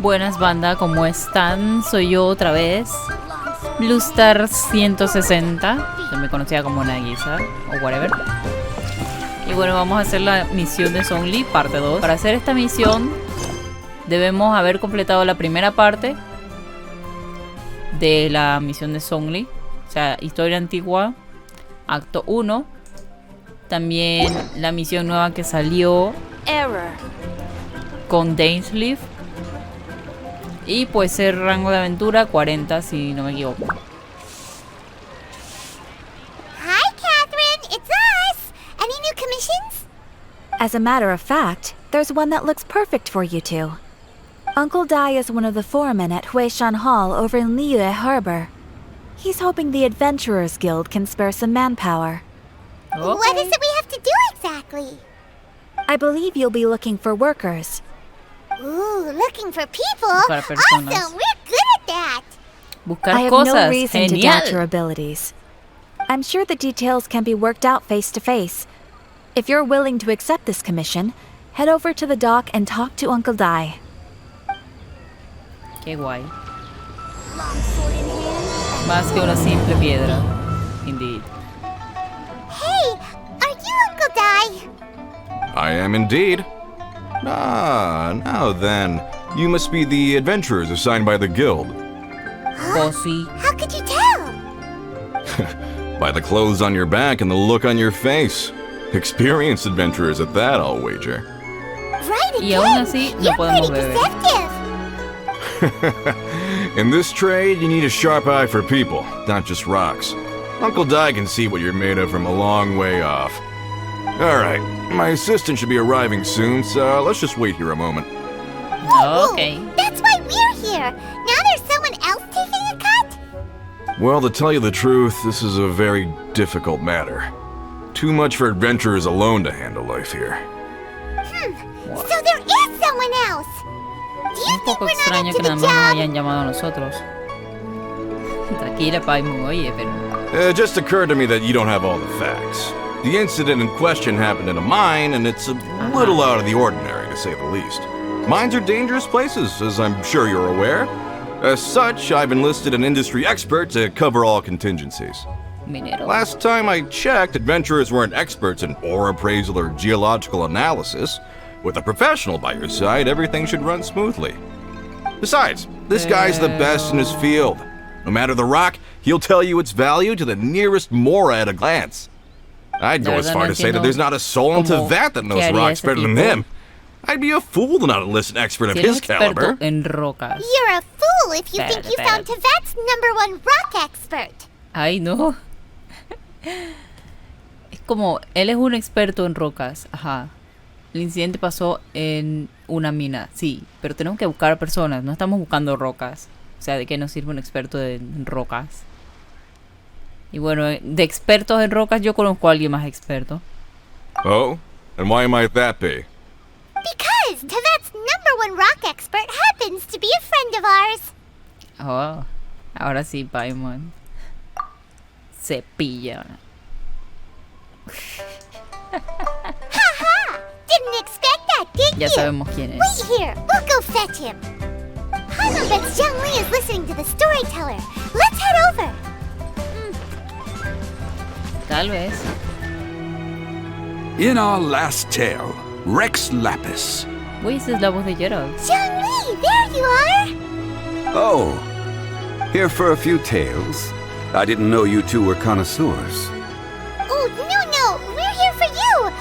Buenas banda, ¿cómo están? Soy yo otra vez, Bluestar 160, también conocida como Nagisa o whatever. Y bueno, vamos a hacer la misión de Sonly, parte 2. Para hacer esta misión debemos haber completado la primera parte de la misión de Sonly, o sea, Historia Antiqua, acto 1. También la misión nueva que salió, Error, con Dainsleif. Y puede ser rango de aventura 40 si no me equivoco. Hi, Catherine, it's us. Any new commissions? As a matter of fact, there's one that looks perfect for you two. Uncle Dai is one of the foremen at Huishan Hall over in Liyue Harbor. He's hoping the Adventurers Guild can spare some manpower. Okay. What is it we have to do exactly? I believe you'll be looking for workers. Ooh, looking for people? Buscar personas. Awesome, we're good at that. Buscar I have cosas. no reason to doubt your Genial. abilities. I'm sure the details can be worked out face to face. If you're willing to accept this commission, head over to the dock and talk to Uncle Dai. Qué guay. Más que una simple piedra. Indeed. Hey, are you Uncle Dai? I am indeed. Ah, now then. You must be the adventurers assigned by the guild. Cosi. How could you tell? By the clothes on your back and the look on your face. Experienced adventurers at that, I'll wager. Right again. Y aún así, no You're podemos pretty beber. deceptive. In this trade, you need a sharp eye for people, not just rocks. Uncle Dai can see what you're made of from a long way off. Alright, my assistant should be arriving soon, so let's just wait here a moment. Okay. That's why we're here. Now there's someone else taking a cut? Well, to tell you the truth, this is a very difficult matter. Too much for adventurers alone to handle life here. So there is someone else. Do you Un think poco we're not extraño up to que the nada más nos job? hayan llamado a nosotros. Tranquila, Paimon, oye, pero... It just occurred to me that you don't have all the facts. The incident in question happened in a mine, and it's a little out of the ordinary, to say the least. Mines are dangerous places, as I'm sure you're aware. As such, I've enlisted an industry expert to cover all contingencies. Minero. Last time I checked, adventurers weren't experts in ore appraisal or geological analysis. With a professional by your side, everything should run smoothly. Besides, this guy's the best in his field. No matter the rock, he'll tell you its value to the nearest mora at a glance. I'd go as far to say that there's not a soul in Teyvat that knows rocks better than him. I'd be a fool to not enlist an expert of Si his eres experto caliber. en rocas. You're a fool if you think you Espérate, found Teyvat's #1 rock expert. Ay, no. Es como, él es un experto en rocas. Ajá. El incidente pasó en una mina, sí. Pero tenemos que buscar personas, no estamos buscando rocas. O sea, ¿de qué nos sirve un experto en rocas? Y bueno, de expertos en rocas yo conozco a alguien más experto. Oh? And why might that be? Because Teyvat's #1 rock expert happens to be a friend of ours. Oh, ahora sí, Paimon. Se pilla. Haha! Didn't expect that, did Ya you? sabemos quién es. Wait here, we'll go fetch him. Paimon bets Zhang Li is listening to the storyteller. Let's head over. Tal vez. In our last tale, Rex Lapis. Uy, esa es la voz de Gerald. Zhang Li, there you are. Oh, here for a few tales. I didn't know you two were connoisseurs. Oh, no, we're here for you.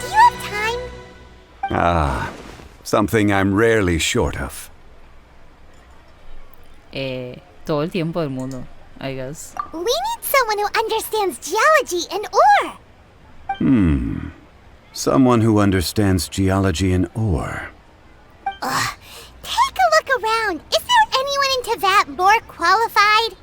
Do you have time? Ah, something I'm rarely short of. Todo el tiempo del mundo, I guess. We need someone who understands geology and ore. Someone who understands geology and ore. Take a look around. Is there anyone in Teyvat more qualified?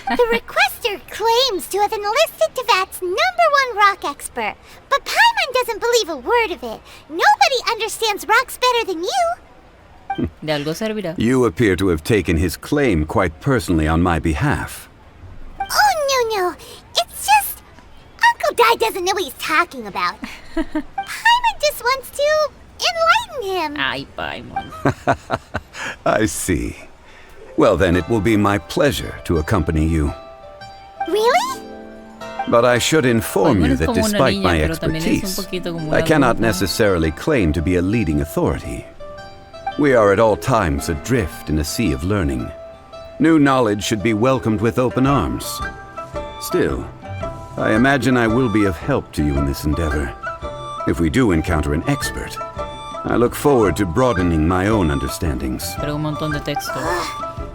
The requester claims to have enlisted Teyvat's #1 rock expert, but Paimon doesn't believe a word of it. Nobody understands rocks better than you. De algo servirá. You appear to have taken his claim quite personally on my behalf. Oh, no. It's just... Uncle Dai doesn't know what he's talking about. Paimon just wants to enlighten him. Ay, Paimon. I see. Well, then it will be my pleasure to accompany you. Really? But I should inform Bueno, you eres that como una despite niña, my pero también eres un expertise, poquito como una I cannot adulta. necessarily claim to be a leading authority. We are at all times adrift in a sea of learning. New knowledge should be welcomed with open arms. Still, I imagine I will be of help to you in this endeavor. If we do encounter an expert, I look forward to broadening my own understandings. Pero un montón de texto.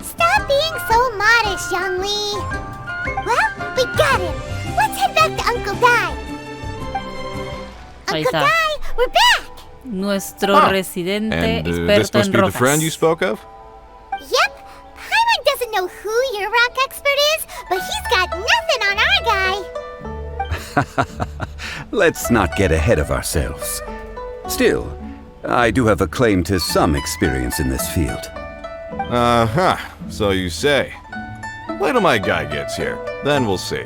Stop being so modest, young Lee. Well, we got him. Let's head back to Uncle Dai. Ahí Uncle está. Dai, we're back. Nuestro residente And this experto must en be the rocas. friend you spoke of? Yep. Paimon doesn't know who your rock expert is, but he's got nothing on our guy. Let's not get ahead of ourselves. Still, I do have a claim to some experience in this field. Uh-huh, so you say. Wait till my guy gets here, then we'll see.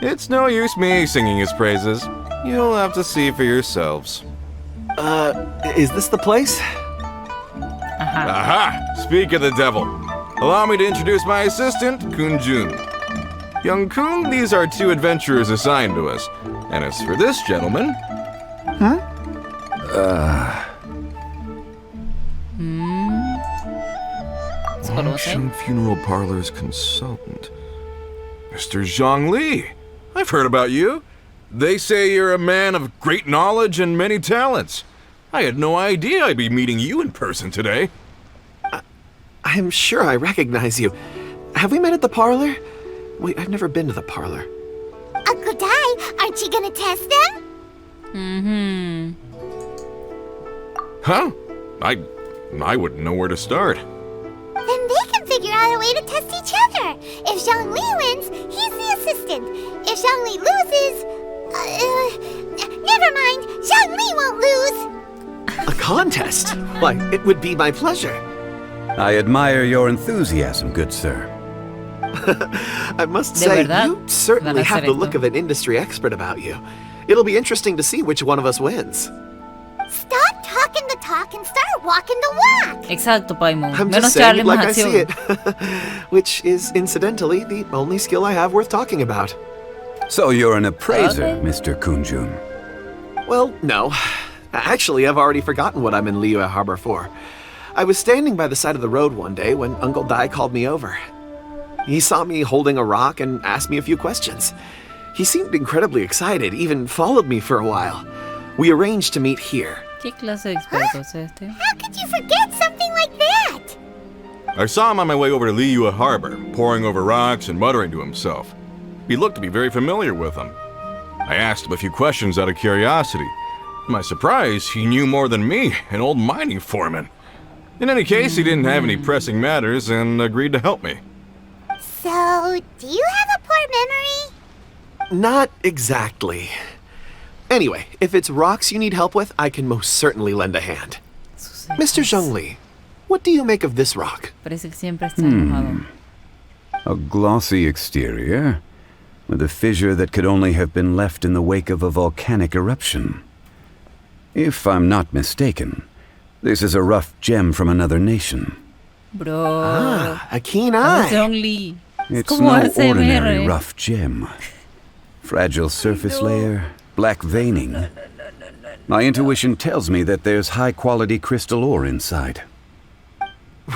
It's no use me singing his praises. You'll have to see for yourselves. Is this the place? Ajá. Aha! Speak of the devil. Allow me to introduce my assistant, Kunjun. Young Kun, these are two adventurers assigned to us. And as for this gentleman... ¿Se conoce? Genshin Funeral Parlor's consultant. Mr. Zhang Li. I've heard about you. They say you're a man of great knowledge and many talents. I had no idea I'd be meeting you in person today. I'm sure I recognize you. Have we met at the parlor? Wait, I've never been to the parlor. Uncle Dai, aren't you gonna test them? Mhm. Huh? I wouldn't know where to start. Then they can figure out a way to test each other. If Zhang Li wins, he's the assistant. If Zhang Li loses... never mind. Zhang Li won't lose. A contest? Why, it would be my pleasure. I admire your enthusiasm, good sir. I must De say, verdad, you certainly van a have hacer the esto. look of an industry expert about you. It'll be interesting to see which one of us wins. Stop talking the talk and start walking the walk. Exacto, Paimon. I'm Menos just saying charle, it like más I see acción. it. Which is, incidentally, the only skill I have worth talking about. So you're an appraiser, Okay. Mr. Kunjun. Well, no. Actually, I've already forgotten what I'm in Liyue Harbor for. I was standing by the side of the road one day when Uncle Dai called me over. He saw me holding a rock and asked me a few questions. He seemed incredibly excited, even followed me for a while. We arranged to meet here. ¿Qué clase de experto es este? How could you forget something like that? I saw him on my way over to Liyue Harbor, poring over rocks and muttering to himself. He looked to be very familiar with them. I asked him a few questions out of curiosity. To my surprise, he knew more than me, an old mining foreman. In any case, he didn't have any pressing matters and agreed to help me. So, do you have a poor memory? Not exactly. Anyway, if it's rocks you need help with, I can most certainly lend a hand. Mr. Zhongli, what do you make of this rock? Parece que siempre está enojado. A glossy exterior, with a fissure that could only have been left in the wake of a volcanic eruption. If I'm not mistaken, this is a rough gem from another nation. Bro. Ah, a keen Ese eye. Zhongli. It's como no ASMR, ordinary eh. rough gem. Fragile surface layer, black veining. My intuition tells me that there's high-quality crystal ore inside.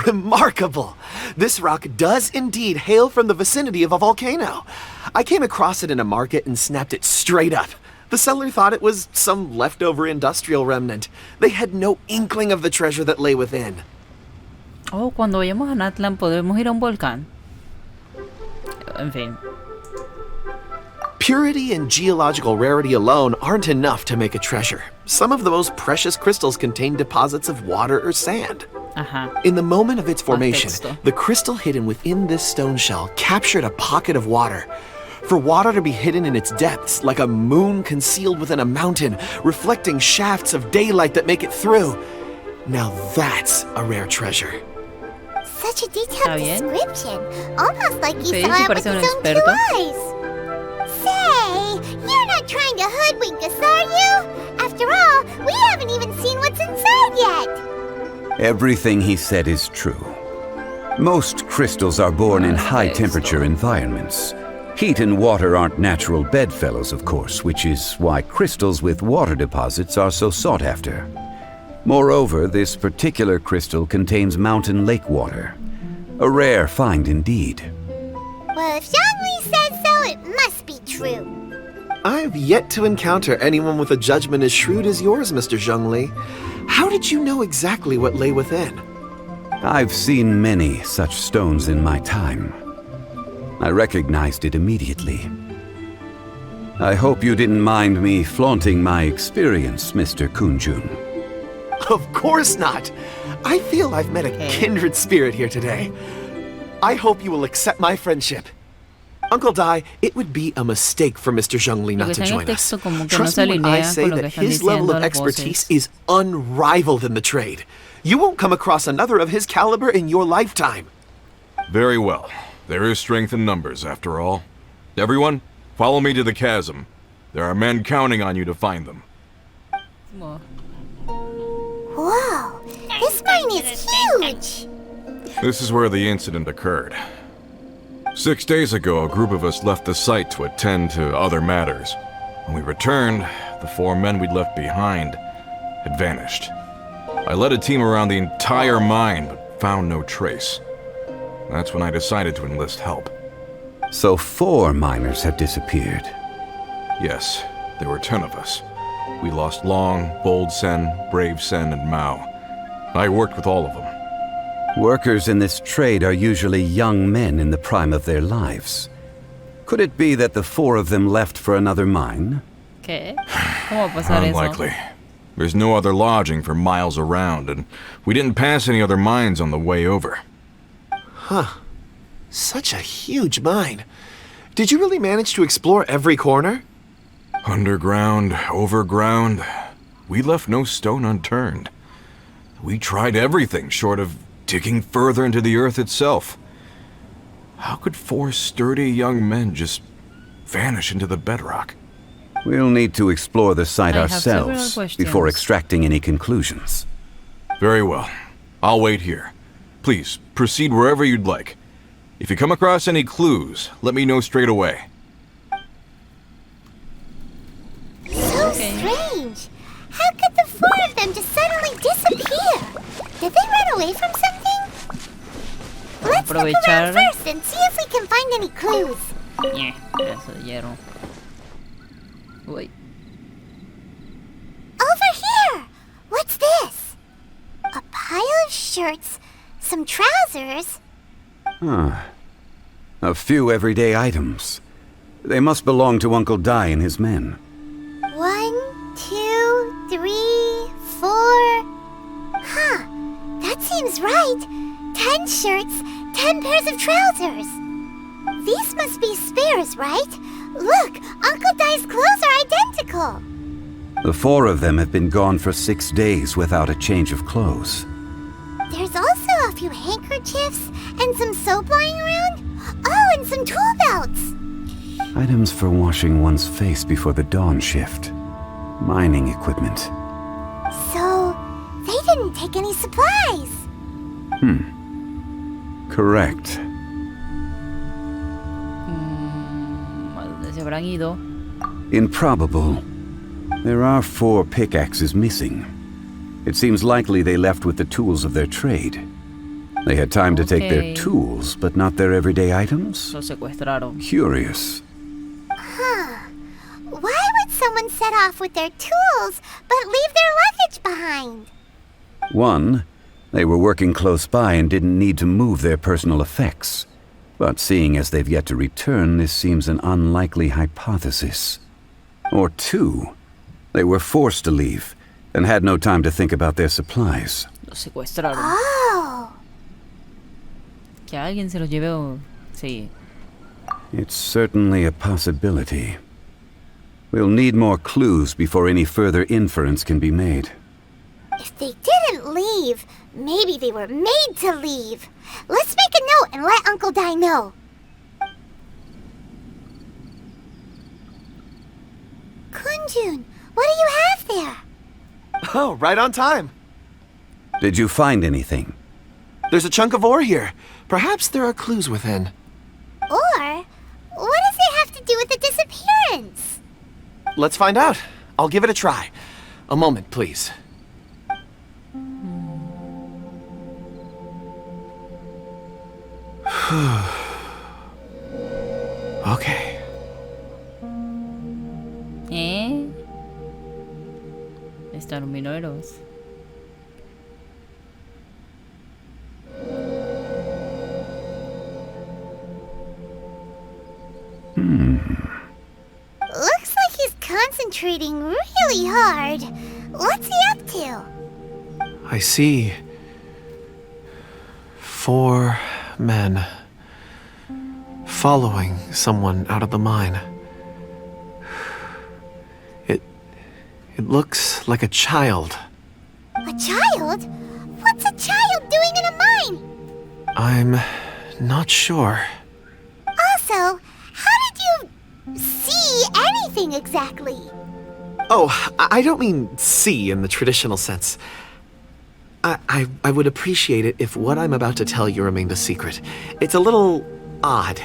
Remarkable! This rock does indeed hail from the vicinity of a volcano. I came across it in a market and snapped it straight up. The seller thought it was some leftover industrial remnant. They had no inkling of the treasure that lay within. Oh, cuando vayamos a Natlan podemos ir a un volcán. En fin. Purity and geological rarity alone aren't enough to make a treasure. Some of the most precious crystals contain deposits of water or sand. Ajá. In the moment of its formation, texto. the crystal hidden within this stone shell captured a pocket of water. For water to be hidden in its depths, like a moon concealed within a mountain, reflecting shafts of daylight that make it through. Now that's a rare treasure. Such a Está detailed bien. description. Almost like he Sí, saw sí it with parece un his own two experto. eyes. Say, you're not trying to hoodwink us, are you? After all, we haven't even seen what's inside yet. Everything he said is true. Most crystals are born in high-temperature environments. Heat and water aren't natural bedfellows, of course, which is why crystals with water deposits are so sought after. Moreover, this particular crystal contains mountain lake water. A rare find indeed. Well, if Zhongli says so, it must be true. I've yet to encounter anyone with a judgment as shrewd as yours, Mr. Zhongli. How did you know exactly what lay within? I've seen many such stones in my time. I recognized it immediately. I hope you didn't mind me flaunting my experience, Mr. Kunjun. Of course not. I feel I've met a kindred spirit here today. I hope you will accept my friendship. Uncle Dai, it would be a mistake for Mr. Zhongli not to join us. Trust me when I say that his level of expertise is unrivaled in the trade. You won't come across another of his caliber in your lifetime. Very well. There is strength in numbers, after all. Everyone, follow me to the chasm. There are men counting on you to find them. Whoa, this mine is huge. This is where the incident occurred. 6 days ago, a group of us left the site to attend to other matters. When we returned, the 4 men we'd left behind had vanished. I led a team around the entire mine, but found no trace. That's when I decided to enlist help. So 4 miners have disappeared. Yes, there were 10 of us. We lost Long, Bold Sen, Brave Sen, and Mao. I worked with all of them. Workers in this trade are usually young men in the prime of their lives. Could it be that the 4 of them left for another mine? ¿Qué? ¿Cómo va a pasar eso? Unlikely. There's no other lodging for miles around, and we didn't pass any other mines on the way over. Huh. Such a huge mine. Did you really manage to explore every corner? Underground, overground. We left no stone unturned. We tried everything short of digging further into the earth itself. How could 4 sturdy young men just vanish into the bedrock? We'll need to explore the site I have several ourselves questions. before extracting any conclusions. Very well. I'll wait here. Please, proceed wherever you'd like. If you come across any clues, let me know straight away. So strange. How could the 4 of them just suddenly disappear? Did they run away from something? Let's look around first and see if we can find any clues. Pedazo de hierro. Uy. Over here! What's this? A pile of shirts, some trousers. A few everyday items. They must belong to Uncle Dai and his men. 1, 2, 3, 4. Huh. That seems right. 10 shirts, 10 pairs of trousers. These must be spares, right? Look, Uncle Dai's clothes are identical. The 4 of them have been gone for 6 days without a change of clothes. There's also a few handkerchiefs and some soap lying around. Oh, and some tool belts. Items for washing one's face before the dawn shift. Mining equipment. So, they didn't take any supplies. Correct. ¿A dónde se habrán ido? Improbable. There are 4 pickaxes missing. It seems likely they left with the tools of their trade. They had time to take their tools, but not their everyday items? Los secuestraron. Curious. Huh. Why would someone set off with their tools but leave their luggage behind? 1, they were working close by and didn't need to move their personal effects. But seeing as they've yet to return, this seems an unlikely hypothesis. Or 2, they were forced to leave and had no time to think about their supplies. Los secuestraron. Oh. Que alguien se los lleve o... Sí. It's certainly a possibility. We'll need more clues before any further inference can be made. If they didn't leave, maybe they were made to leave. Let's make a note and let Uncle Dai know. Kunjun, what do you have there? Oh, right on time. Did you find anything? There's a chunk of ore here. Perhaps there are clues within. Or, what does it have to do with the disappearance? Let's find out. I'll give it a try. A moment, please. Okay. Están mineros. Looks like he's concentrating really hard. What's he up to? I see 4 men following someone out of the mine. It looks like a child. A child? What's a child doing in a mine? I'm not sure. Also, how did you see anything exactly? Oh, I don't mean see in the traditional sense. I would appreciate it if what I'm about to tell you remained a secret. It's a little odd.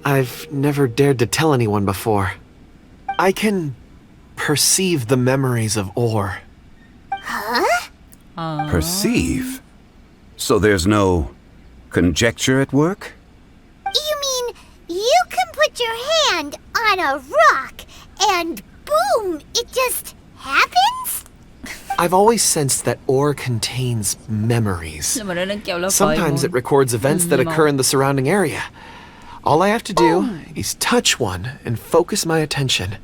I've never dared to tell anyone before. I can perceive the memories of ore. Huh? Perceive? So there's no conjecture at work? You mean you can put your hand on a rock and boom, it just happens? I've always sensed that ore contains memories. La manera en que habla Sometimes Paimon. it records events that occur in the surrounding area. All I have to do is touch one and focus my attention,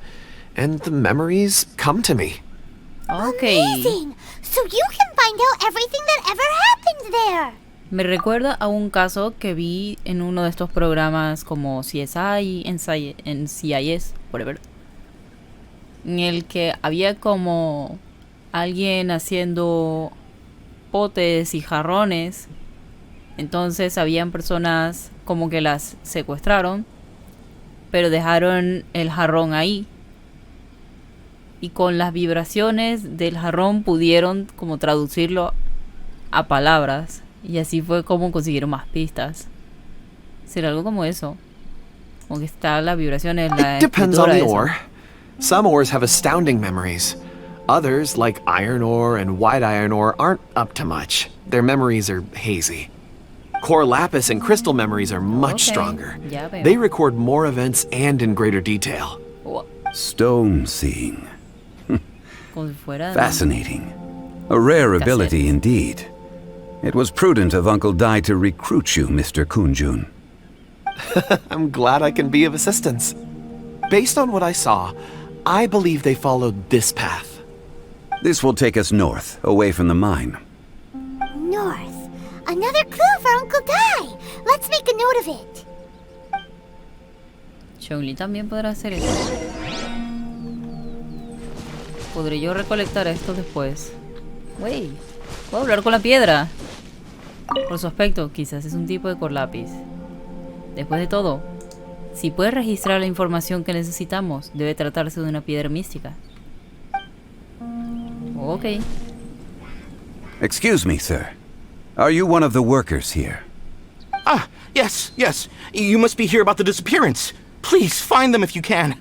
and the memories come to me. Okay. Amazing! So you can find out everything that ever happened there. Me recuerda a un caso que vi en uno de estos programas como CSI, en CIS, whatever, en el que había como alguien haciendo potes y jarrones. Entonces habían personas como que las secuestraron, pero dejaron el jarrón ahí. Y con las vibraciones del jarrón pudieron como traducirlo a palabras. Y así fue como consiguieron más pistas. ¿Será algo como eso? Como que está las vibraciones, la It depends on escritura the esa. ore. Some ores have astounding memories. Others, like iron ore and white iron ore, aren't up to much. Their memories are hazy. Core lapis and crystal memories are much Okay, stronger. ya veo. They record more events and in greater detail. Oh, Stone seeing. como si fuera Fascinating. A rare ability indeed. It was prudent of Uncle Dai to recruit you, Mr. Kunjun. I'm glad I can be of assistance. Based on what I saw, I believe they followed this path. This will take us north, away from the mine. North. Another clue for Uncle Dai. Let's make a note of it. Chonky también podrá hacer eso. ¿Podré yo recolectar esto después? Wey, ¿puedo hablar con la piedra? Por su aspecto, quizás es un tipo de corlápiz. Después de todo, si puede registrar la información que necesitamos, debe tratarse de una piedra mística. Ok. Excuse me, sir. Are you one of the workers here? Ah, yes. You must be here about the disappearance. Please, find them if you can.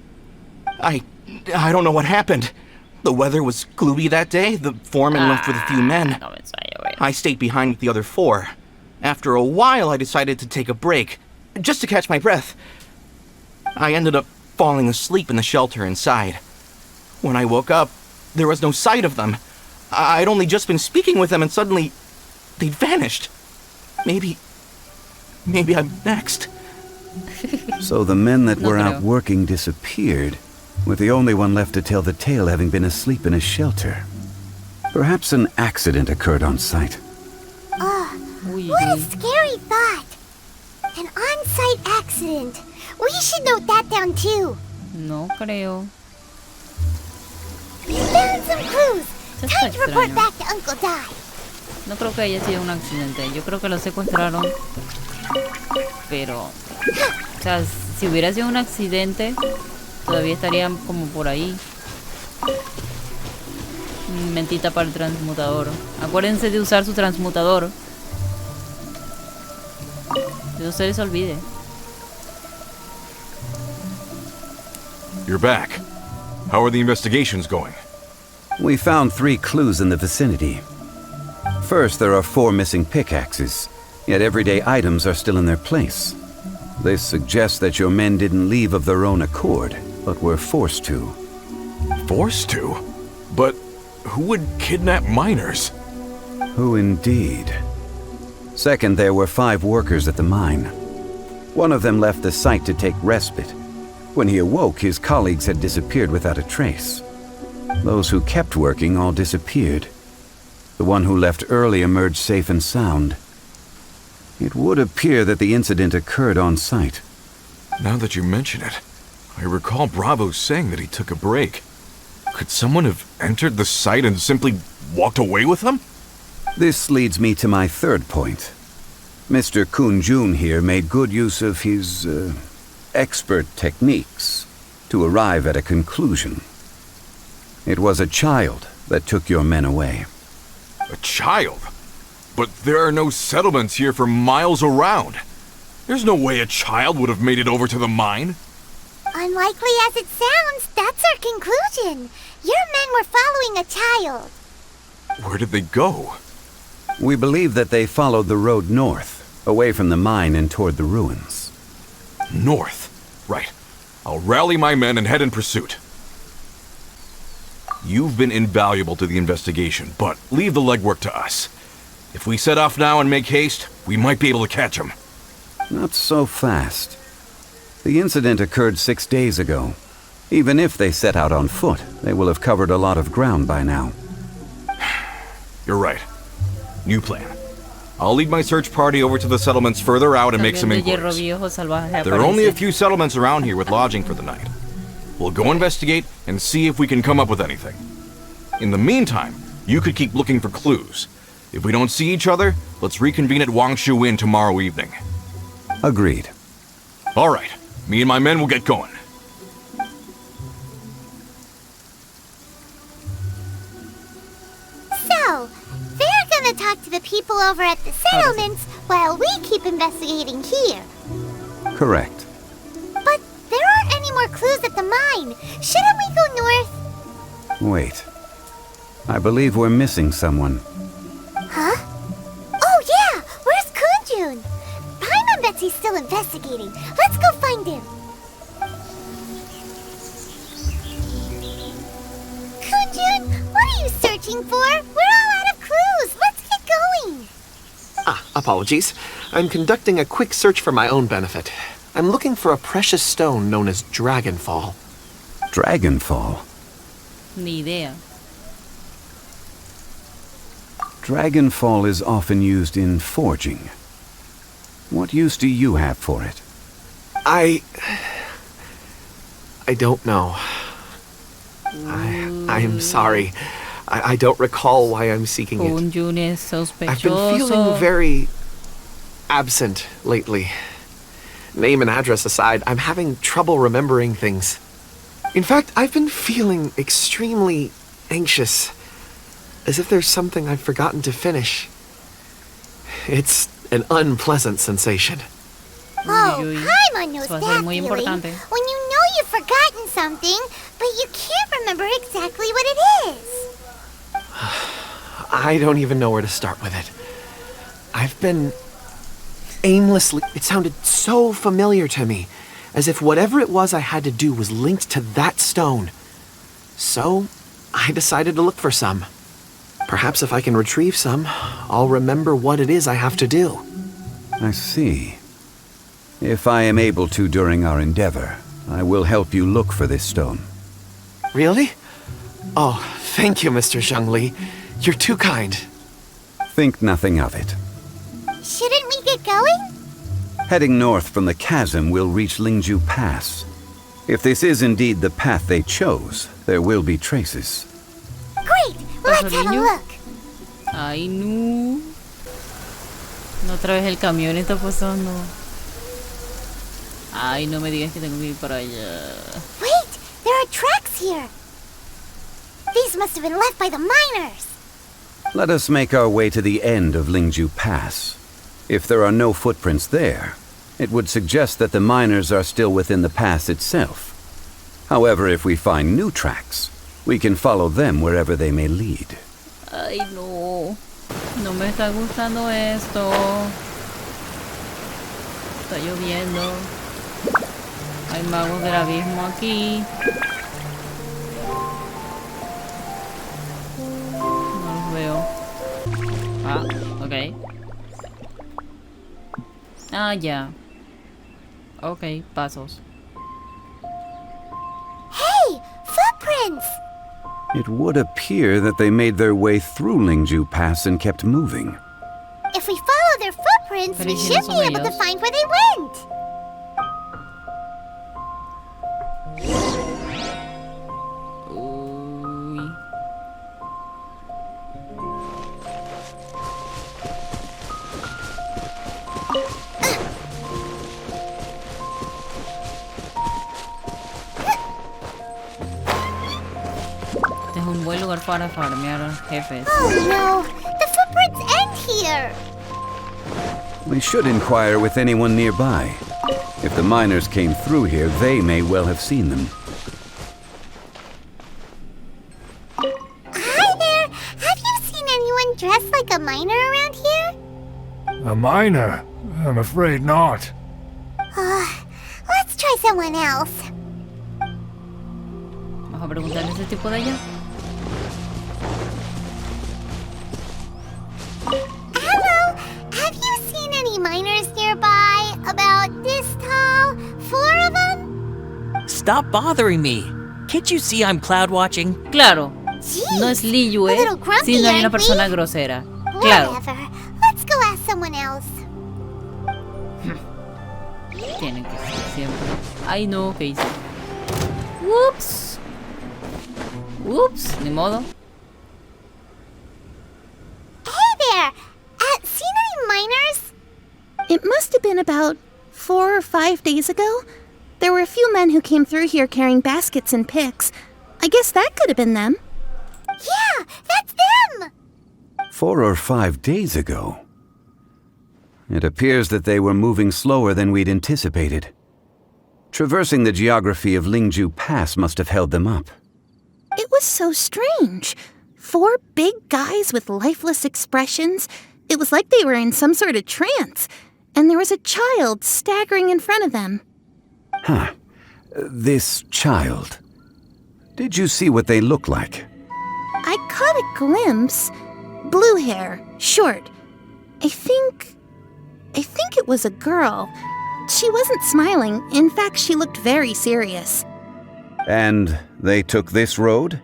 I don't know what happened. The weather was gloomy that day. The foreman left with a few men. Comenzó a llover. I stayed behind with the other 4. After a while, I decided to take a break, just to catch my breath. I ended up falling asleep in the shelter inside. When I woke up, there was no sight of them. I'd only just been speaking with them and suddenly they'd vanished. Maybe I'm next. So the men that No were creo. out working disappeared, with the only one left to tell the tale having been asleep in a shelter. Perhaps an accident occurred on site. Uy, What a scary thought. An on-site accident. We should note that down too. no creo. We found some clues. Eso está Time to report extraño. back to Uncle Dai. No creo que haya sido un accidente. Yo creo que lo secuestraron. Pero, o sea, si hubiera sido un accidente, todavía estarían como por ahí. Mentita para el transmutador. Acuérdense de usar su transmutador. Que no se les olvide. You're back. How are the investigations going? We found 3 clues in the vicinity. First, there are 4 missing pickaxes, yet everyday items are still in their place. This suggests that your men didn't leave of their own accord, but were forced to. Forced to? But who would kidnap miners? Who indeed? Second, there were 5 workers at the mine. One of them left the site to take respite. When he awoke, his colleagues had disappeared without a trace. Those who kept working all disappeared. The one who left early emerged safe and sound. It would appear that the incident occurred on site. Now that you mention it, I recall Bravo saying that he took a break. Could someone have entered the site and simply walked away with him? This leads me to my third point. Mr. Kun-jun here made good use of his, expert techniques to arrive at a conclusion. It was a child that took your men away. A child? But there are no settlements here for miles around. There's no way a child would have made it over to the mine. Unlikely as it sounds, that's our conclusion. Your men were following a child. Where did they go? We believe that they followed the road north, away from the mine and toward the ruins. North. Right. I'll rally my men and head in pursuit. You've been invaluable to the investigation, but leave the legwork to us. If we set off now and make haste, we might be able to catch them. Not so fast. The incident occurred 6 days ago. Even if they set out on foot, they will have covered a lot of ground by now. You're right. New plan. I'll lead my search party over to the settlements further out and make some inquiries. There are only a few settlements around here with lodging for the night. We'll go investigate and see if we can come up with anything. In the meantime, you could keep looking for clues. If we don't see each other, let's reconvene at Wangshu Inn tomorrow evening. Agreed. All right. Me and my men will get going. So, they're gonna talk to the people over at the settlements while we keep investigating here. Correct. But there aren't any more clues at the mine. Shouldn't we go north? Wait. I believe we're missing someone. Huh? Oh yeah! Where's Kunjun? Paimon bets he's still investigating. Let's go find him. Kunjun, what are you searching for? We're all out of clues. Let's get going. Apologies. I'm conducting a quick search for my own benefit. I'm looking for a precious stone known as Dragonfall. Dragonfall? Ni idea. Dragonfall is often used in forging. What use do you have for it? I don't know. I'm sorry. I don't recall why I'm seeking it. Kunjun es I've been feeling sospechoso. very absent lately. Name and address aside, I'm having trouble remembering things. In fact, I've been feeling extremely anxious, as if there's something I've forgotten to finish. It's an unpleasant sensation. Oh, Uy, uy. Paimon knows Eso va a that ser muy feeling. importante. When you know you've forgotten something, but you can't remember exactly what it is. I don't even know where to start with it. I've been aimlessly... It sounded so familiar to me, as if whatever it was I had to do was linked to that stone. So, I decided to look for some. Perhaps if I can retrieve some, I'll remember what it is I have to do. I see. If I am able to during our endeavor, I will help you look for this stone. Really? Oh, thank you, Mr. Zhengli. You're too kind. Think nothing of it. Shouldn't we get going? Heading north from the chasm, we'll reach Lingju Pass. If this is indeed the path they chose, there will be traces. Great! Let's have a Gasolina. look. Ay, no. No, otra vez el camión está pasando. Ay, no me digas que tengo que ir para allá. Wait! There are tracks here. These must have been left by the miners. Let us make our way to the end of Lingju Pass. If there are no footprints there, it would suggest that the miners are still within the pass itself. However, if we find new tracks, we can follow them wherever they may lead. Ay, no. No me está gustando esto. Está lloviendo. Hay magos del abismo aquí. No los veo. Ah, ok. Ah, ya. Ok, pasos. Hey! Footprints! It would appear that they made their way through Lingju Pass and kept moving. If we follow their footprints, Pero we ¿y si should no be son able to ellos? find where they went. Uy. Este es un buen lugar para farmear jefes. Oh no! The footprints end here! We should inquire with anyone nearby. If the miners came through here, they may well have seen them. Hi there! Have you seen anyone dressed like a miner around here? A miner? I'm afraid not. Let's try someone else. Vamos a preguntarle a ese tipo de allá. Hello! Have you seen any miners nearby? About this tall? 4 of them? Stop bothering me. Can't you see I'm cloud watching? Claro, Jeez, no es Liyu, a little grumpy, sino hay una aren't we? persona grosera. Claro, Whatever. Let's go ask someone else. tienen que ser siempre. Ay no, ¿qué hice? Ups. Ups, ni modo. Hey there! Seen any miners? It must have been about 4 or 5 days ago. There were a few men who came through here carrying baskets and picks. I guess that could have been them. Yeah, that's them! 4 or 5 days ago. It appears that they were moving slower than we'd anticipated. Traversing the geography of Lingju Pass must have held them up. It was so strange. 4 big guys with lifeless expressions. It was like they were in some sort of trance. And there was a child staggering in front of them. Huh. This child. Did you see what they look like? I caught a glimpse. Blue hair, short. I think it was a girl. She wasn't smiling. In fact, she looked very serious. And they took this road?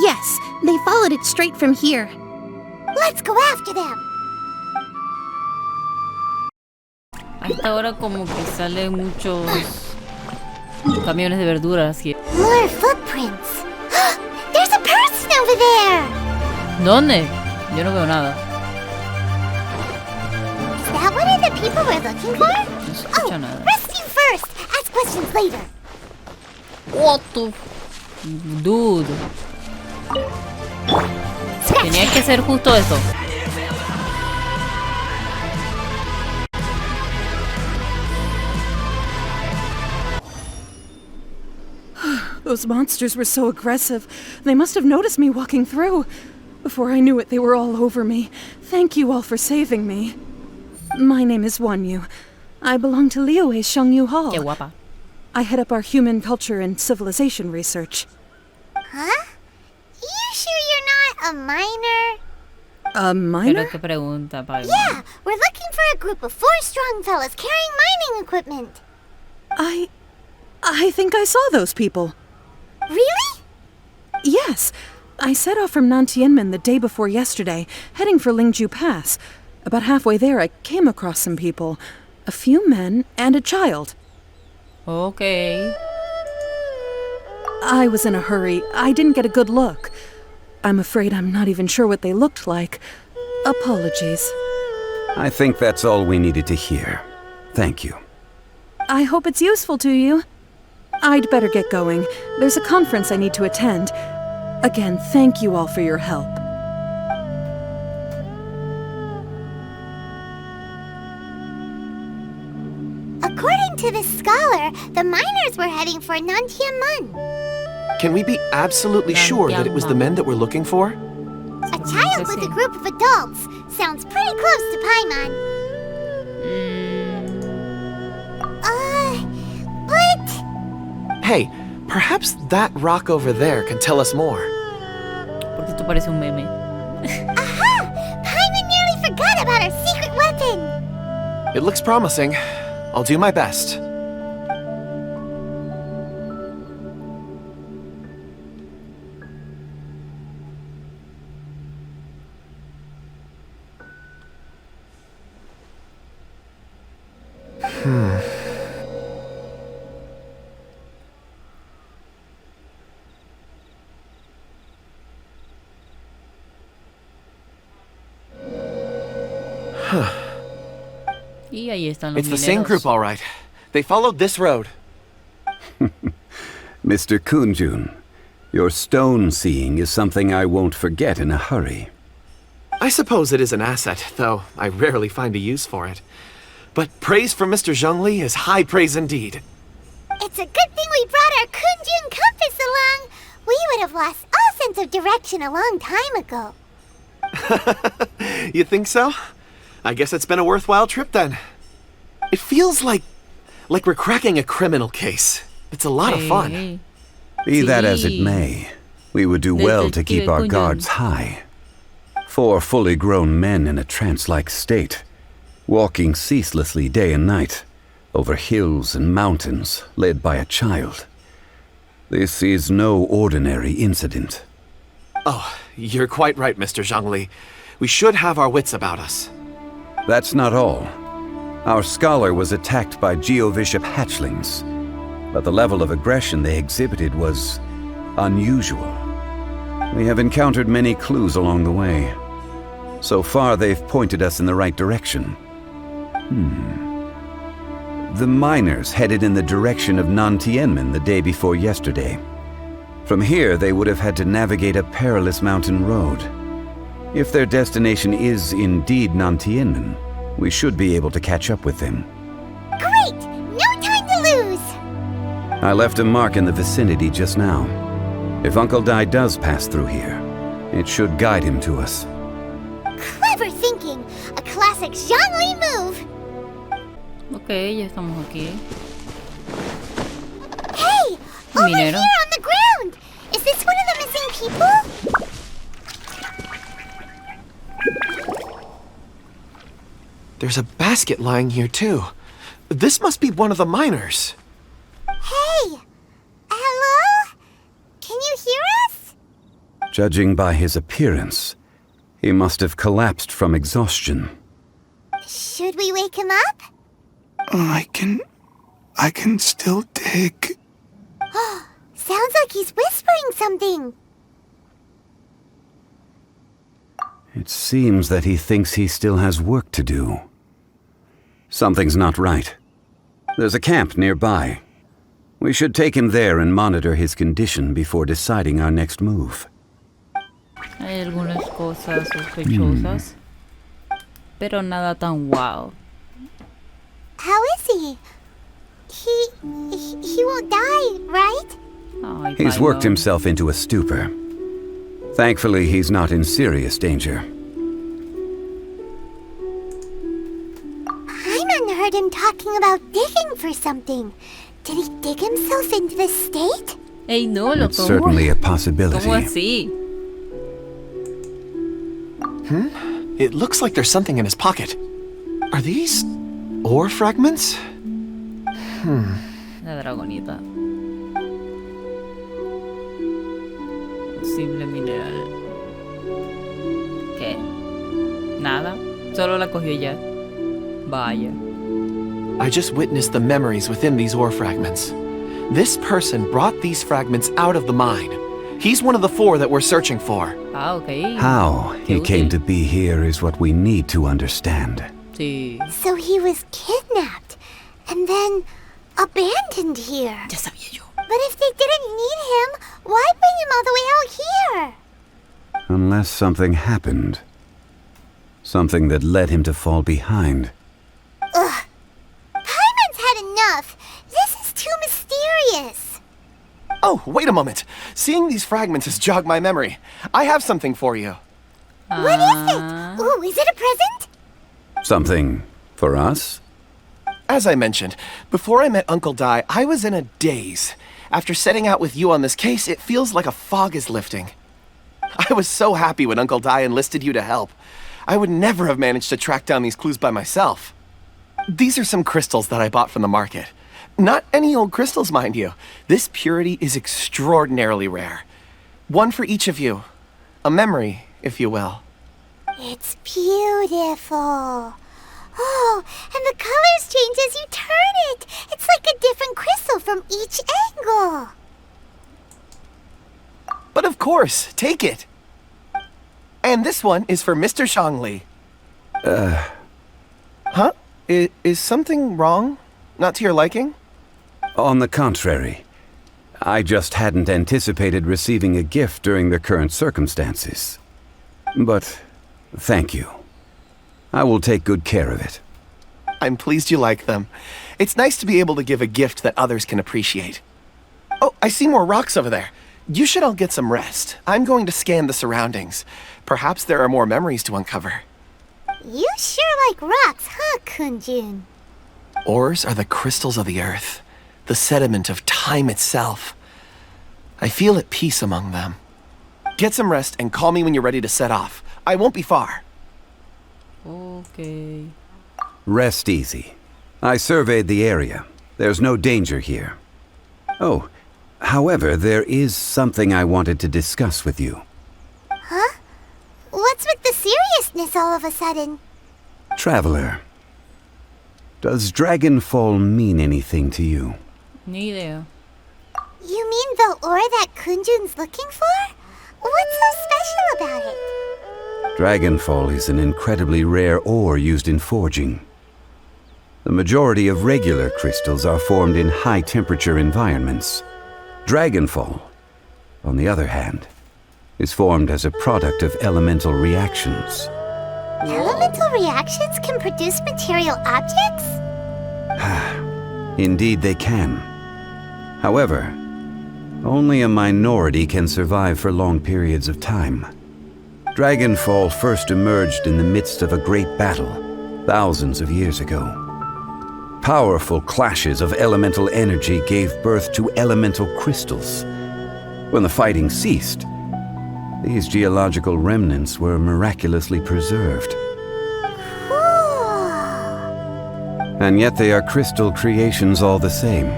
Yes, they followed it straight from here. Let's go after them! A esta hora como que salen muchos camiones de verduras. More footprints! There's a person over there! ¿Dónde? Yo no veo nada. Is that one of the people we're looking for? No se escucha nada. Rescue first! Ask questions later! What the... Dude. Tenía que ser justo esto. Those monsters were so aggressive. They must have noticed me walking through. Before I knew it, they were all over me. Thank you all for saving me. My name is Wanyu. I belong to Liyue's Shengyu Hall. Qué guapa. I head up our human culture and civilization research. Huh? You sure you're not a miner? A miner? Pero qué pregunta, Pablo. Yeah, we're looking for a group of 4 strong fellas carrying mining equipment. I think I saw those people. Really? Yes. I set off from Nantianmen the day before yesterday, heading for Lingju Pass. About halfway there, I came across some people. A few men and a child. Okay. I was in a hurry. I didn't get a good look. I'm afraid I'm not even sure what they looked like. Apologies. I think that's all we needed to hear. Thank you. I hope it's useful to you. I'd better get going. There's a conference I need to attend. Again, thank you all for your help. According to this scholar, the miners were heading for Nantiamun. Can we be absolutely sure that it was the men that we're looking for? A child with a group of adults. Sounds pretty close to Paimon. But... Hey, perhaps that rock over there can tell us more. Porque esto parece un meme. Aha! Paimon nearly forgot about our secret weapon! It looks promising. I'll do my best. Y ahí están los It's the same mineros. group, all right. They followed this road. Mr. Kunjun, your stone seeing is something I won't forget in a hurry. I suppose it is an asset, though I rarely find a use for it. But praise from Mr. Zhongli is high praise indeed. It's a good thing we brought our Kunjun compass along. We would have lost all sense of direction a long time ago. You think so? I guess it's been a worthwhile trip then. It feels like we're cracking a criminal case. It's a lot of fun. Be that as it may, we would do well to keep our guards high. 4 fully grown men in a trance-like state, walking ceaselessly day and night, over hills and mountains, led by a child. This is no ordinary incident. Oh, you're quite right, Mr. Zhongli. We should have our wits about us. That's not all. Our scholar was attacked by Geovishap hatchlings, but the level of aggression they exhibited was unusual. We have encountered many clues along the way. So far, they've pointed us in the right direction. The miners headed in the direction of Nantianmen the day before yesterday. From here, they would have had to navigate a perilous mountain road. If their destination is indeed Nantianmen, we should be able to catch up with them. Great! No time to lose! I left a mark in the vicinity just now. If Uncle Dai does pass through here, it should guide him to us. Clever thinking! A classic Zhongli move! Ok, ya estamos aquí. Hey! Over Minero. here on the ground! Is this one of the missing people? There's a basket lying here too. This must be one of the miners. Hey! Hello? Can you hear us? Judging by his appearance, he must have collapsed from exhaustion. Should we wake him up? I can still dig. Sounds like he's whispering something. It seems that he thinks he still has work to do. Something's not right. There's a camp nearby. We should take him there and monitor his condition before deciding our next move. Hay algunas cosas sospechosas, pero nada tan wow. How is he? He won't die, right? Ay, He's Paimon. worked himself into a stupor. Thankfully, he's not in serious danger. Paimon heard him talking about digging for something. Did he dig himself into this state? Ey, no, lo It's certainly a possibility. ¿Cómo así? It looks like there's something in his pocket. Are these ore fragments? La dragonita. Posible mineral. ¿Qué? Nada. Solo la cogió ya. Vaya. I just witnessed the memories within these ore fragments. This person brought these fragments out of the mine. He's one of the 4 that we're searching for. Ah, ok. How he Qué came útil. to be here is what we need to understand. Sí. So he was kidnapped and then abandoned here. Ya sabía yo. But if they didn't need him, why bring him all the way out here? Unless something happened. Something that led him to fall behind. Ugh. Paimon's had enough. This is too mysterious. Oh, wait a moment. Seeing these fragments has jogged my memory. I have something for you. What is it? Ooh, is it a present? Something for us? As I mentioned, before I met Uncle Dai, I was in a daze. After setting out with you on this case, it feels like a fog is lifting. I was so happy when Uncle Dai enlisted you to help. I would never have managed to track down these clues by myself. These are some crystals that I bought from the market. Not any old crystals, mind you. This purity is extraordinarily rare. One for each of you. A memory, if you will. It's beautiful. Oh, and the colors change as you turn it. It's like a different crystal from each angle. But of course, take it. And this one is for Mr. Shangli. Huh? Is something wrong? Not to your liking? On the contrary. I just hadn't anticipated receiving a gift during the current circumstances. But thank you. I will take good care of it. I'm pleased you like them. It's nice to be able to give a gift that others can appreciate. Oh, I see more rocks over there. You should all get some rest. I'm going to scan the surroundings. Perhaps there are more memories to uncover. You sure like rocks, huh, Kunjun? Ores are the crystals of the earth, the sediment of time itself. I feel at peace among them. Get some rest and call me when you're ready to set off. I won't be far. Okay. Rest easy. I surveyed the area. There's no danger here. Oh, however, there is something I wanted to discuss with you. Huh? What's with the seriousness all of a sudden? Traveler, does Dragonfall mean anything to you? Neither. You mean the ore that Kunjun's looking for? What's so special about it? Dragonfall is an incredibly rare ore used in forging. The majority of regular crystals are formed in high-temperature environments. Dragonfall, on the other hand, is formed as a product of elemental reactions. Elemental reactions can produce material objects? Indeed they can. However, only a minority can survive for long periods of time. Dragonfall first emerged in the midst of a great battle, thousands of years ago. Powerful clashes of elemental energy gave birth to elemental crystals. When the fighting ceased, these geological remnants were miraculously preserved. Cool. And yet they are crystal creations all the same.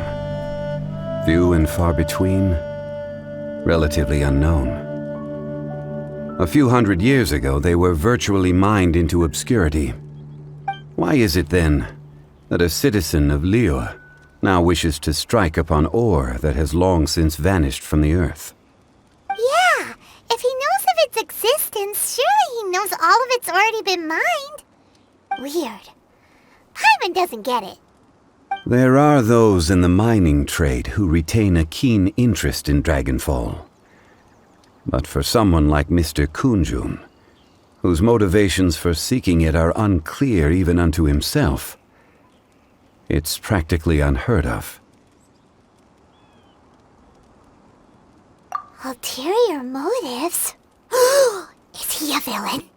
Few and far between, relatively unknown. A few hundred years ago, they were virtually mined into obscurity. Why is it then that a citizen of Liyue now wishes to strike upon ore that has long since vanished from the earth? Yeah, if he knows of its existence, surely he knows all of it's already been mined. Weird. Paimon doesn't get it. There are those in the mining trade who retain a keen interest in Dragonfall. But for someone like Mr. Kunjun, whose motivations for seeking it are unclear even unto himself, it's practically unheard of. Ulterior motives? Is he a villain?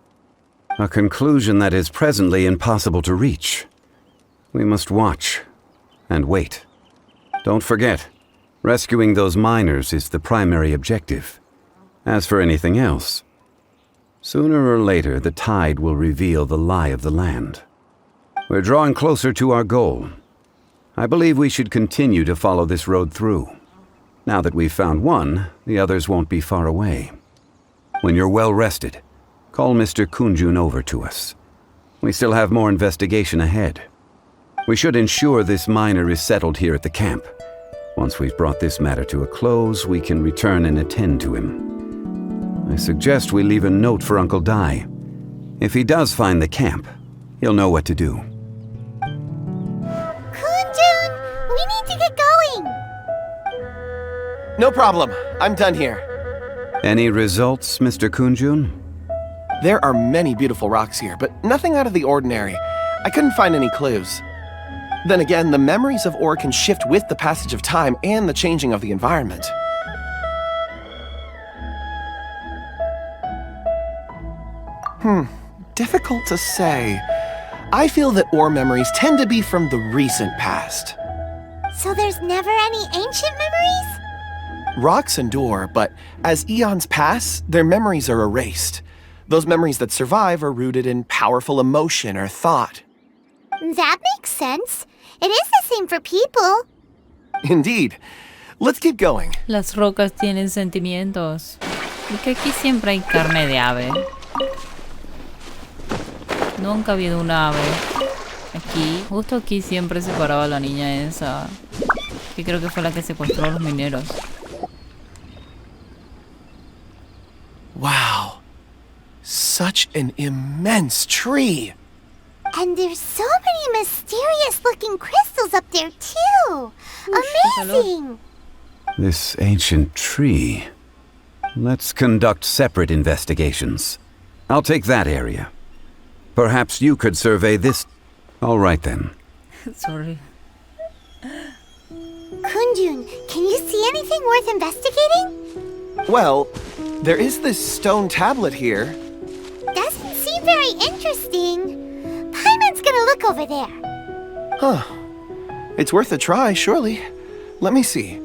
A conclusion that is presently impossible to reach. We must watch and wait. Don't forget, rescuing those miners is the primary objective. As for anything else, sooner or later the tide will reveal the lie of the land. We're drawing closer to our goal. I believe we should continue to follow this road through. Now that we've found one, the others won't be far away. When you're well rested, call Mr. Kunjun over to us. We still have more investigation ahead. We should ensure this miner is settled here at the camp. Once we've brought this matter to a close, we can return and attend to him. I suggest we leave a note for Uncle Dai. If he does find the camp, he'll know what to do. Kunjun, we need to get going. No problem. I'm done here. Any results, Mr. Kunjun? There are many beautiful rocks here, but nothing out of the ordinary. I couldn't find any clues. Then again, the memories of ore can shift with the passage of time and the changing of the environment. Difficult to say. I feel that ore memories tend to be from the recent past. So there's never any ancient memories? Rocks endure, but as eons pass, their memories are erased. Those memories that survive are rooted in powerful emotion or thought. That makes sense. It is the same for people. Indeed. Let's keep going. Las rocas tienen sentimientos. Y que aquí siempre hay carne de ave. Nunca ha habido una ave. Aquí, justo aquí siempre se paraba la niña esa. Que creo que fue la que secuestró a los mineros. Wow. Such an immense tree. And there's so many mysterious looking crystals up there too. Amazing. This ancient tree. Let's conduct separate investigations. I'll take that area. Perhaps you could survey this. All right then. Sorry. Kunjun, can you see anything worth investigating? Well, there is this stone tablet here. Doesn't seem very interesting. Paimon's gonna look over there. Huh. It's worth a try, surely. Let me see.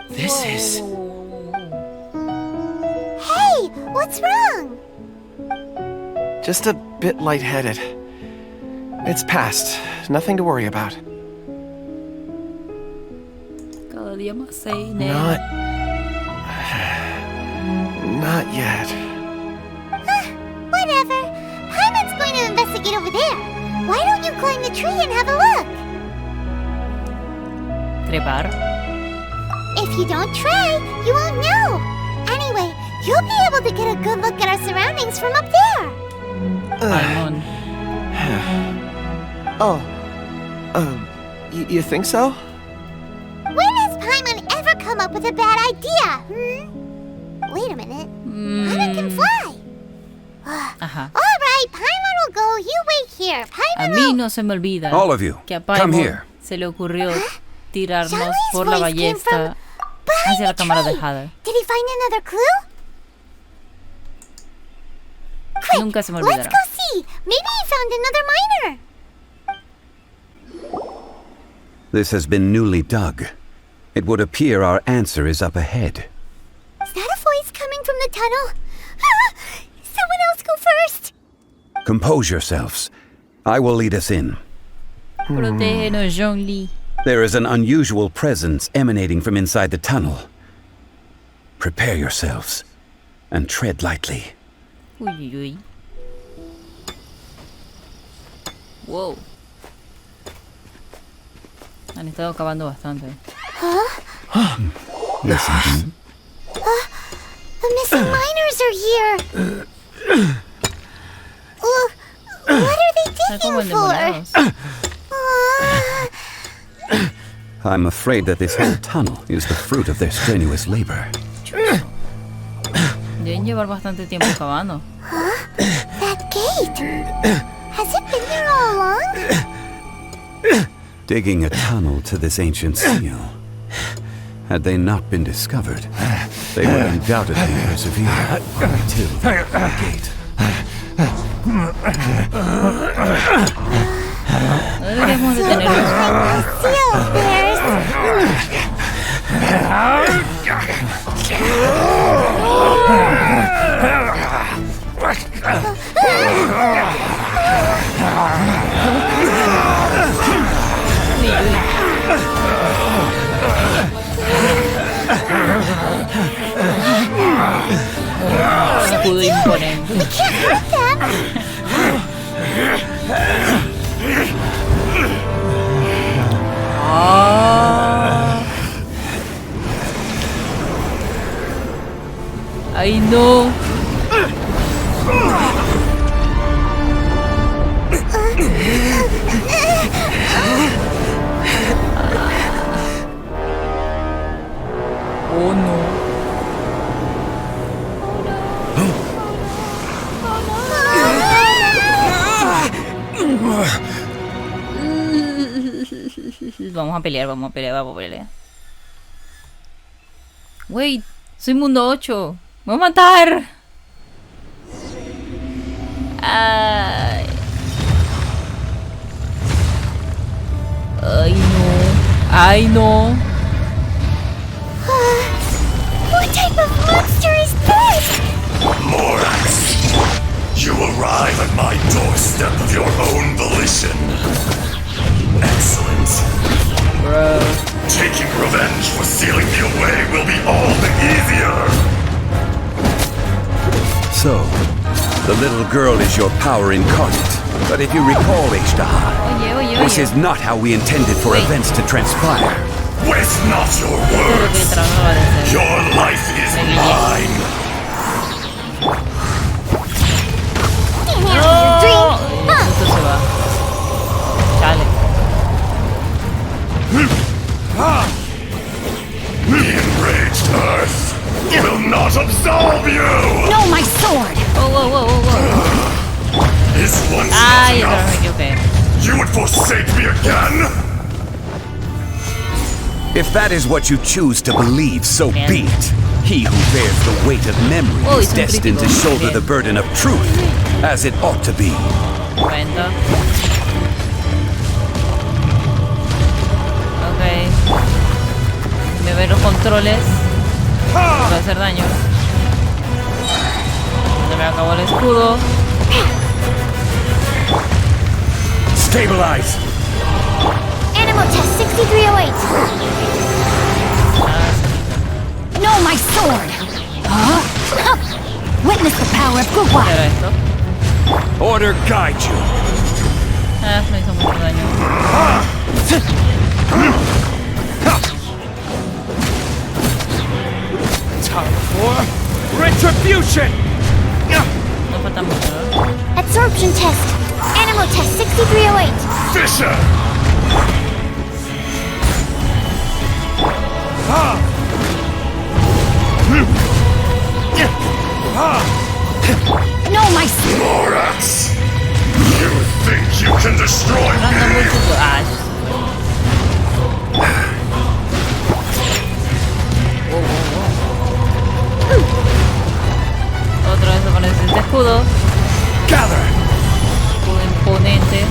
This is... Hey, what's wrong? Just a bit lightheaded. It's past. Nothing to worry about. Cada día más seinen. Not yet. Whatever. Paimon's going to investigate over there. Why don't you climb the tree and have a look? Trepar. If you don't try, you won't know. Anyway, you'll be able to get a good look at our surroundings from up there. Paimon. You think so? When has Paimon ever come up with a bad idea, Wait a minute. Paimon can fly. Ajá. All right, Paimon will go. You wait here. A Paimon mí will... no se me olvida All of you, que a come Paimon here. se le ocurrió tirarnos Xiaomi's por la voice came from ballesta behind hacia la the cámara de tree. Jade. Did he find another clue? Quick, Nunca se me let's olvidará. go see. Maybe he found another miner. This has been newly dug. It would appear our answer is up ahead. Is that a voice coming from the tunnel? Someone else go first. Compose yourselves. I will lead us in. Protégenos, Zhongli. There is an unusual presence emanating from inside the tunnel. Prepare yourselves and tread lightly. Uy, uy, uy. Wow. Han estado cavando bastante. Listen. The missing miners are here. What are they Están como digging for? endemoniados. I'm afraid that this whole tunnel is the fruit of their strenuous labor. Deben llevar bastante tiempo cavando. That gate. Has it been there all along? Digging a tunnel to this ancient seal. Had they not been discovered, they would undoubtedly persevere until the gate. No deberíamos detenernos. Seal bears. Escudo imponente. We can't hurt them. ¡Ay, no! Oh no. Vamos a pelear, vamos a pelear, vamos a pelear. Wait, soy mundo 8. Me voy a matar. Ay. Ay no. Ay no. What type of monster is this? Morax, you arrive at my doorstep of your own volition. Excellent. Bro. Taking revenge for sealing me away will be all the easier. So, the little girl is your power incarnate. But if you recall, Ishtaha, this is not how we intended for events to transpire. Waste not your words. Your life is mine. Esto se va. Chale. The enraged earth will not absolve you. No, my sword! Is once not enough? You would forsake me again? If that is what you choose to believe, so be it. He who bears the weight of memory is destined to shoulder the burden of truth, as it ought to be. Ok. Me ve los controles. Me va a hacer daño. Se me acabó el escudo. Stabilize. Animal test 6308. No, my sword! Witness the power of Gugwa! ¿Qué era esto? Order guide you. Me hizo mucho daño. Time for retribution. No falta mucho, ¿no? Absorption test. Animal test 6308. Fisher. No, my Morax! You think you can destroy me? Otra vez aparece este escudo. Gather. Escudo imponente.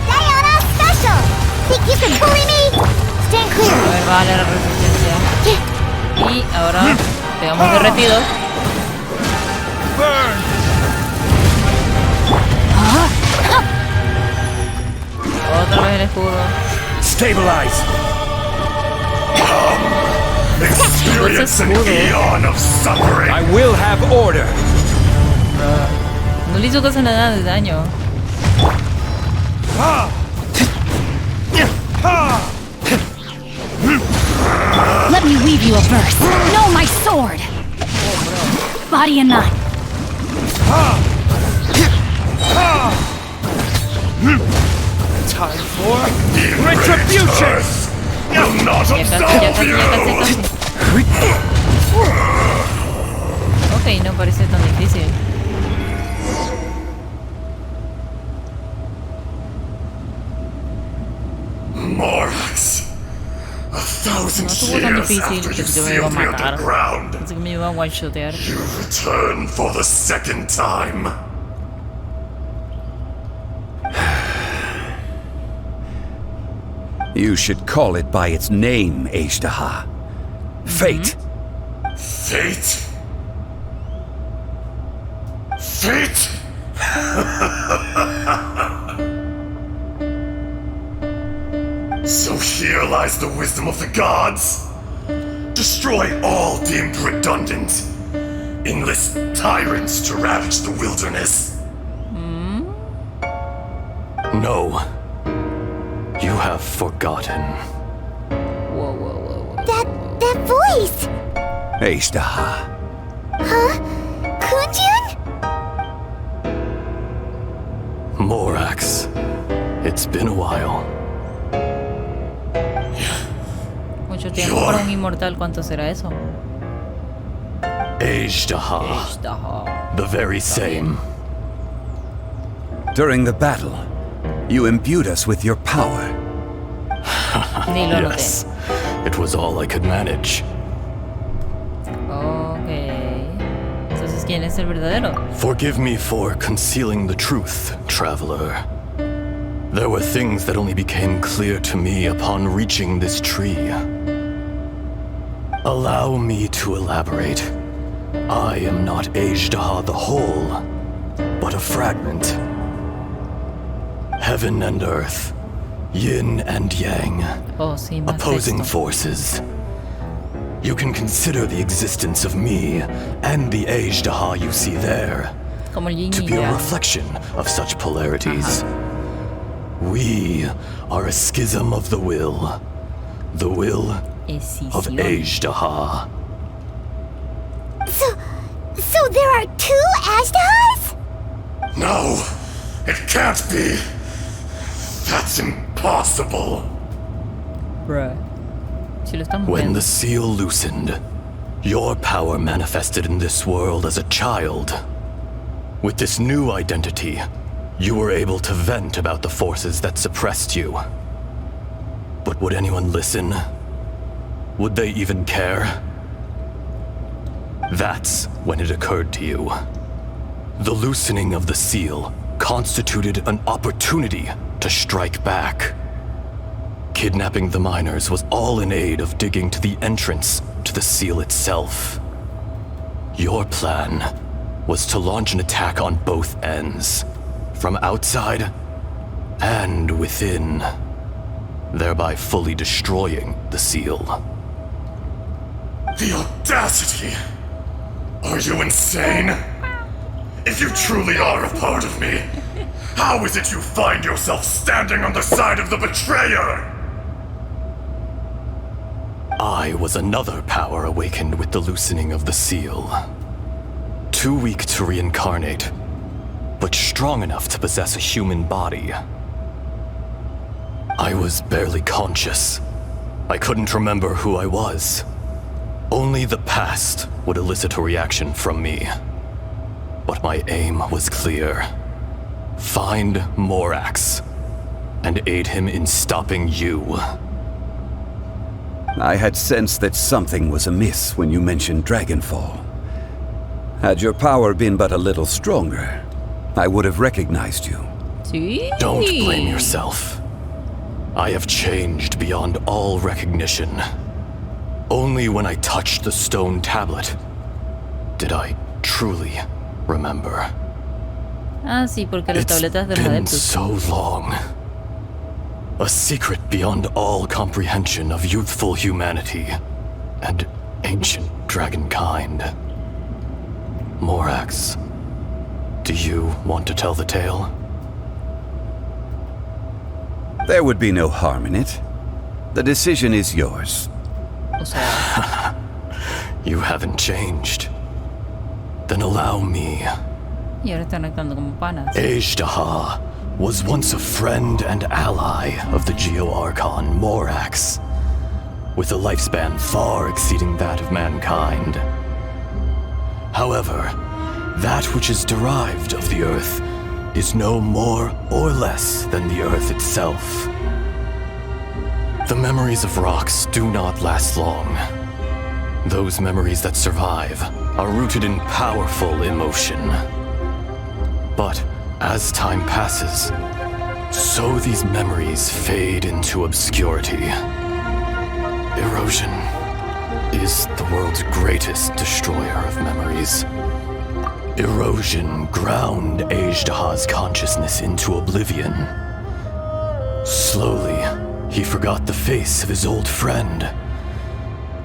Diana special! Think you can bully me? Stand clear. A ver, vale la resistencia. Y ahora pegamos derretido. Otra vez el escudo. Stabilize. Experience an eon of suffering. I will have order. No le hizo casi nada de daño. Let me weave you a verse. No, my sword! Body and mind. Time for retribution. Will not absolve you. Ok, no parece tan difícil. Morax. A thousand No estuvo tan years difícil after que you yo me iba a sealed the matar. underground, Así que me iba a one-shotear. you return for the second time. You should call it by its name, Ishtaha. Fate. Fate? Fate? So here lies the wisdom of the gods. Destroy all deemed redundant. Enlist tyrants to ravage the wilderness. No. You have forgotten. Whoa, whoa, whoa, whoa. That voice! Ishtaha. Huh? Kunjun? Morax, It's been a while. Mucho tiempo para un inmortal. ¿Cuánto será eso? Ajdaha. The very same. During the battle, you imbued us with your power. Ni lo noté. Yes, it was all I could manage. Okay. Entonces, ¿quién es el verdadero? Forgive me for concealing the truth, traveler. There were things that only became clear to me upon reaching this tree. Allow me to elaborate. I am not Ajdaha the whole, but a fragment. Heaven and earth, yin and yang, Oh, sí, más opposing texto. forces. You can consider the existence of me and the Ajdaha you see there Como el yin to y be a yang. reflection of such polarities. We are a schism of the will of Escisión. Ajdaha. So there are two Ashdahas? No, it can't be. That's impossible. Bruh. Si lo estamos When viendo. the seal loosened, your power manifested in this world as a child. With this new identity, you were able to vent about the forces that suppressed you. But would anyone listen? Would they even care? That's when it occurred to you. The loosening of the seal constituted an opportunity to strike back. Kidnapping the miners was all in aid of digging to the entrance to the seal itself. Your plan was to launch an attack on both ends, from outside and within, thereby fully destroying the seal. The audacity! Are you insane? If you truly are a part of me, how is it you find yourself standing on the side of the betrayer? I was another power awakened with the loosening of the seal. Too weak to reincarnate, but strong enough to possess a human body. I was barely conscious. I couldn't remember who I was. Only the past would elicit a reaction from me. But my aim was clear. Find Morax and aid him in stopping you. I had sensed that something was amiss when you mentioned Dragonfall. Had your power been but a little stronger, I would have recognized you. Sí. Don't blame yourself. I have changed beyond all recognition. Only when I touched the stone tablet did I truly remember. Ah, sí, porque las tabletas de los It's been adeptos. so long. A secret beyond all comprehension of youthful humanity and ancient dragonkind. Morax, do you want to tell the tale? There would be no harm in it. The decision is yours. O sea, You haven't changed. Then allow me. y ahora están actuando como panas. Ajdaha was once a friend and ally of the Geo-Archon Morax, with a lifespan far exceeding that of mankind. However, that which is derived of the Earth is no more or less than the Earth itself. The memories of rocks do not last long. Those memories that survive are rooted in powerful emotion. But as time passes, so these memories fade into obscurity. Erosion is the world's greatest destroyer of memories. Erosion ground Ajdaha's consciousness into oblivion. Slowly, he forgot the face of his old friend,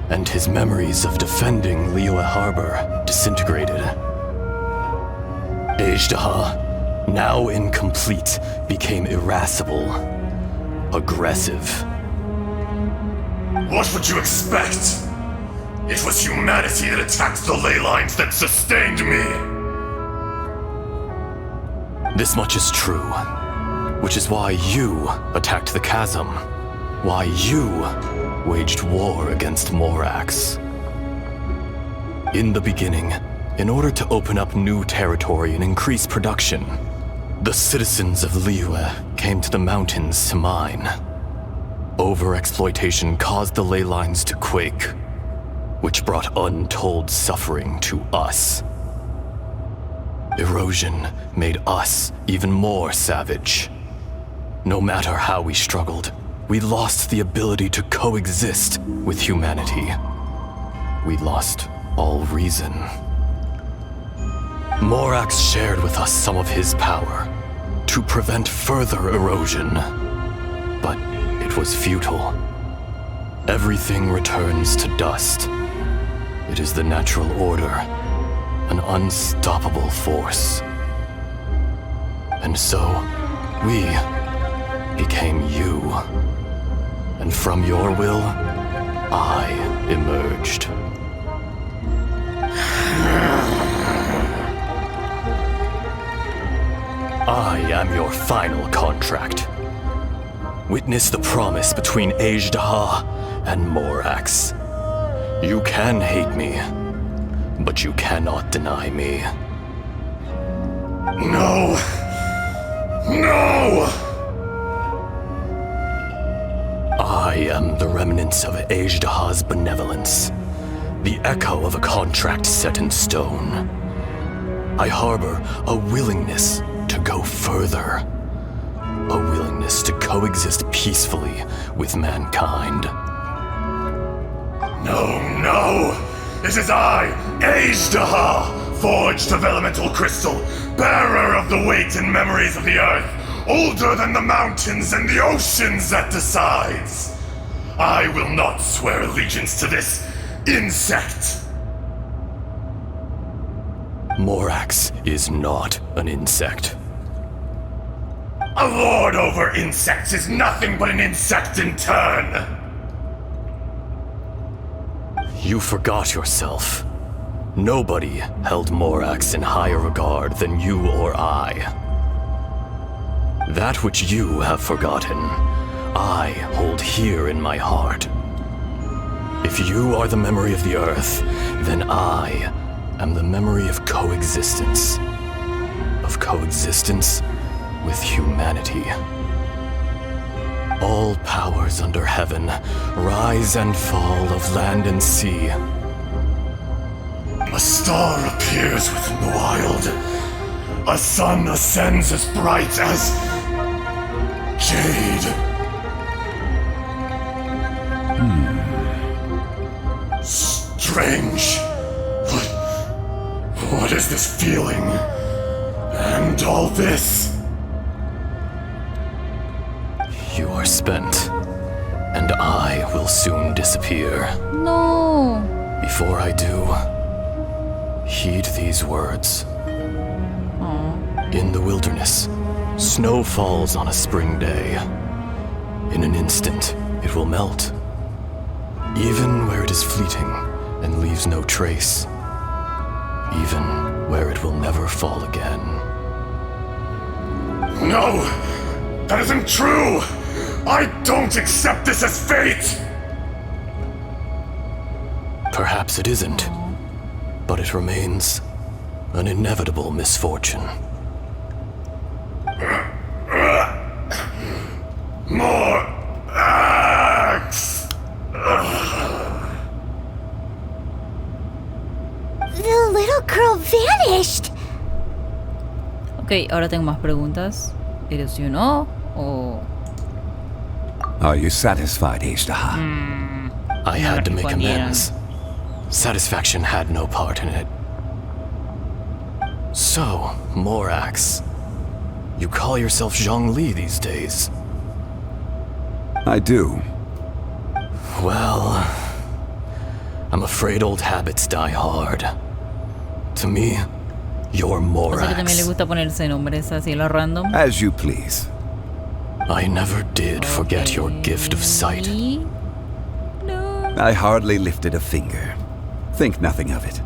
and his memories of defending Liyue Harbor disintegrated. Ajdaha, now incomplete, became irascible, aggressive. What would you expect? It was humanity that attacked the ley lines that sustained me. This much is true. Which is why you attacked the chasm. Why you waged war against Morax. In the beginning, in order to open up new territory and increase production, the citizens of Liyue came to the mountains to mine. Overexploitation caused the ley lines to quake, which brought untold suffering to us. Erosion made us even more savage. No matter how we struggled, we lost the ability to coexist with humanity. We lost all reason. Morax shared with us some of his power to prevent further erosion, but it was futile. Everything returns to dust. It is the natural order, an unstoppable force. And so, we became you. And from your will, I emerged. I am your final contract. Witness the promise between Ajdaha and Morax. You can hate me, but you cannot deny me. No! No! I am the remnants of Ajdaha's benevolence, the echo of a contract set in stone. I harbor a willingness to go further, a willingness to coexist peacefully with mankind. No, no! It is I, Ajdaha, forged of elemental crystal, bearer of the weight and memories of the earth, older than the mountains and the oceans that decides. I will not swear allegiance to this insect. Morax is not an insect. A lord over insects is nothing but an insect in turn. You forgot yourself. Nobody held Morax in higher regard than you or I. That which you have forgotten, I hold here in my heart. If you are the memory of the earth, then I am the memory of coexistence. Of coexistence with humanity. All powers under heaven, rise and fall of land and sea. A star appears within the wild. A sun ascends as bright as jade. Strange. What is this feeling? And all this? You are spent, and I will soon disappear. No. Before I do, heed these words. In the wilderness, snow falls on a spring day. In an instant, it will melt. Even where it is fleeting and leaves no trace. Even where it will never fall again. No! That isn't true! I don't accept this as fate! Perhaps it isn't, but it remains an inevitable misfortune. More axe! The little girl vanished! Ok, ahora tengo más preguntas. ¿Erosionó o...? Are you satisfied, Ajdaha? I had to make amends. Satisfaction had no part in it. So, Morax, you call yourself Zhongli these days? I do. Well, I'm afraid old habits die hard. To me, you're O sea que también le Morax. gusta ponerse nombres así a lo random. As you please. I never did forget your gift of sight. No. I hardly lifted a finger. Think nothing of it.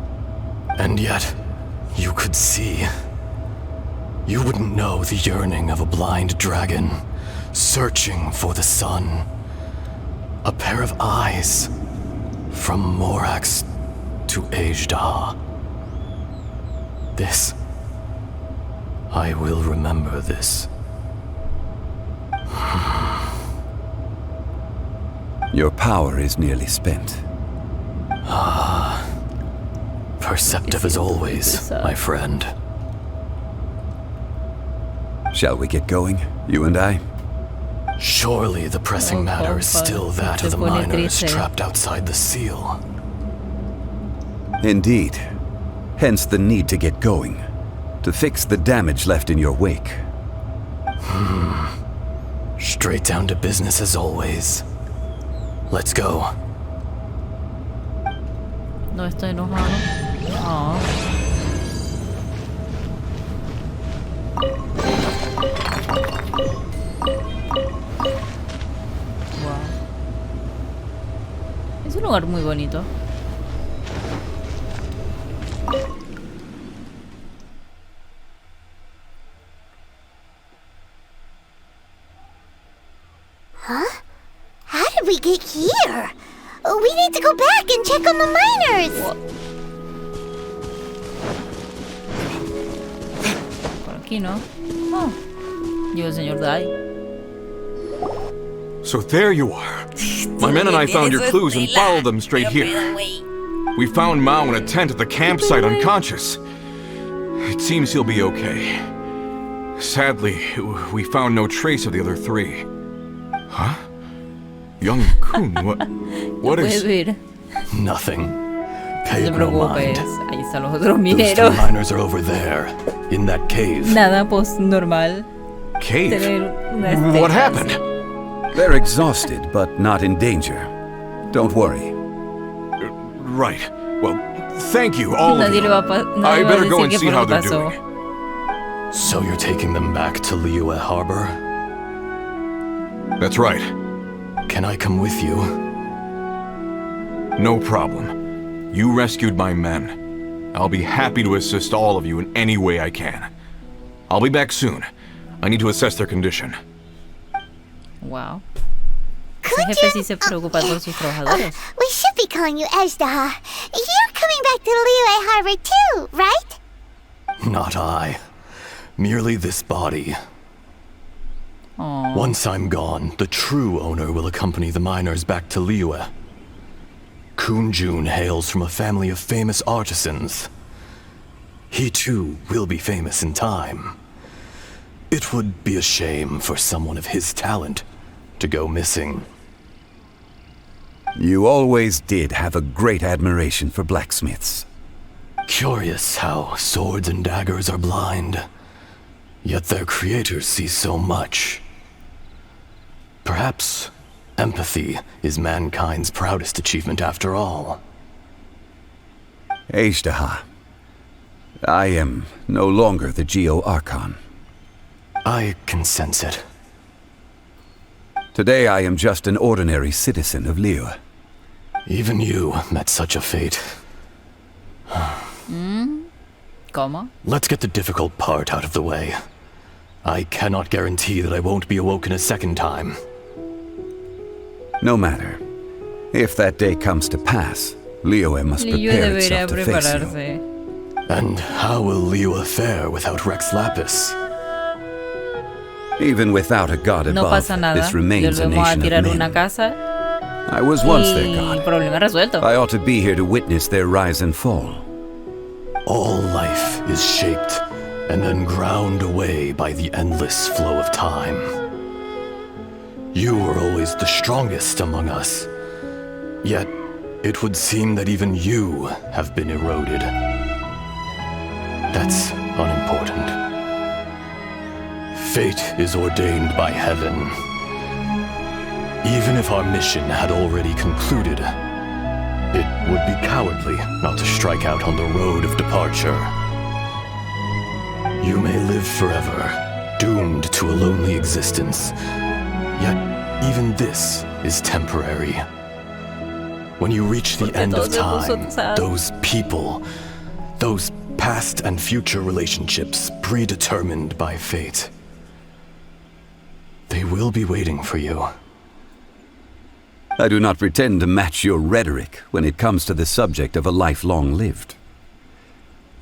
And yet, you could see. You wouldn't know the yearning of a blind dragon, searching for the sun. A pair of eyes, from Morax to Ajda. This, I will remember this. Your power is nearly spent. Perceptive as always, my friend. Shall we get going, you and I? Surely the pressing matter is still that of the miners trapped outside the seal. Indeed. Hence the need to get going, to fix the damage left in your wake. Straight down to business as always. Let's go. No estoy enojado. Oh. Wow. Es un lugar muy bonito. Huh? How did we get here? We need to go back and check on the miners. Por aquí, ¿no? Oh. Yo, el señor Dai. So there you are. My men and I found your clues and followed them straight here. We found Mao in a tent at the campsite unconscious. It seems he'll be okay. Sadly, we found no trace of the other three. Huh? Young Kun, what is... Nothing. No Pay te no mind. preocupes. Ahí están los otros Those two mineros. miners are over there, in that cave. Nada, pues normal. Cave? Tener unas What tejas. happened? They're exhausted, but not in danger. Don't worry. Right. Well, thank you, all of Nadie you. le va a I better go decir and qué see fue how lo que they're pasó. doing. So you're taking them back to Liyue Harbor? That's right. Can I come with you? No problem. You rescued my men. I'll be happy to assist all of you in any way I can. I'll be back soon. I need to assess their condition. Wow. Ese jefe sí se preocupa por sus trabajadores. We should be calling you Ajda. You're coming back to Liyue Harbor too, right? Not I. Merely this body. Aww. Once I'm gone, the true owner will accompany the miners back to Liyue. Kunjun hails from a family of famous artisans. He too will be famous in time. It would be a shame for someone of his talent to go missing. You always did have a great admiration for blacksmiths. Curious how swords and daggers are blind, yet their creators see so much. Perhaps empathy is mankind's proudest achievement after all. Ajda, I am no longer the Geo-Archon. I can sense it. Today I am just an ordinary citizen of Liyue. Even you met such a fate. ¿Cómo? Let's get the difficult part out of the way. I cannot guarantee that I won't be awoken a second time. No matter. If that day comes to pass, Liyue must Liyue prepare debería itself to face you. prepararse. And how will Liyue fare without Rex Lapis? Even without a god No above, pasa nada. this remains a Volvemos a nation tirar of una men. casa I was once their y god. problema resuelto. I ought to be here to witness their rise and fall. All life is shaped and then ground away by the endless flow of time. You were always the strongest among us, yet it would seem that even you have been eroded. That's unimportant. Fate is ordained by heaven. Even if our mission had already concluded, it would be cowardly not to strike out on the road of departure. You may live forever, doomed to a lonely existence. Yet, even this is temporary. When you reach the end of time, those people, Those past and future relationships predetermined by fate. They will be waiting for you. I do not pretend to match your rhetoric when it comes to the subject of a life long lived.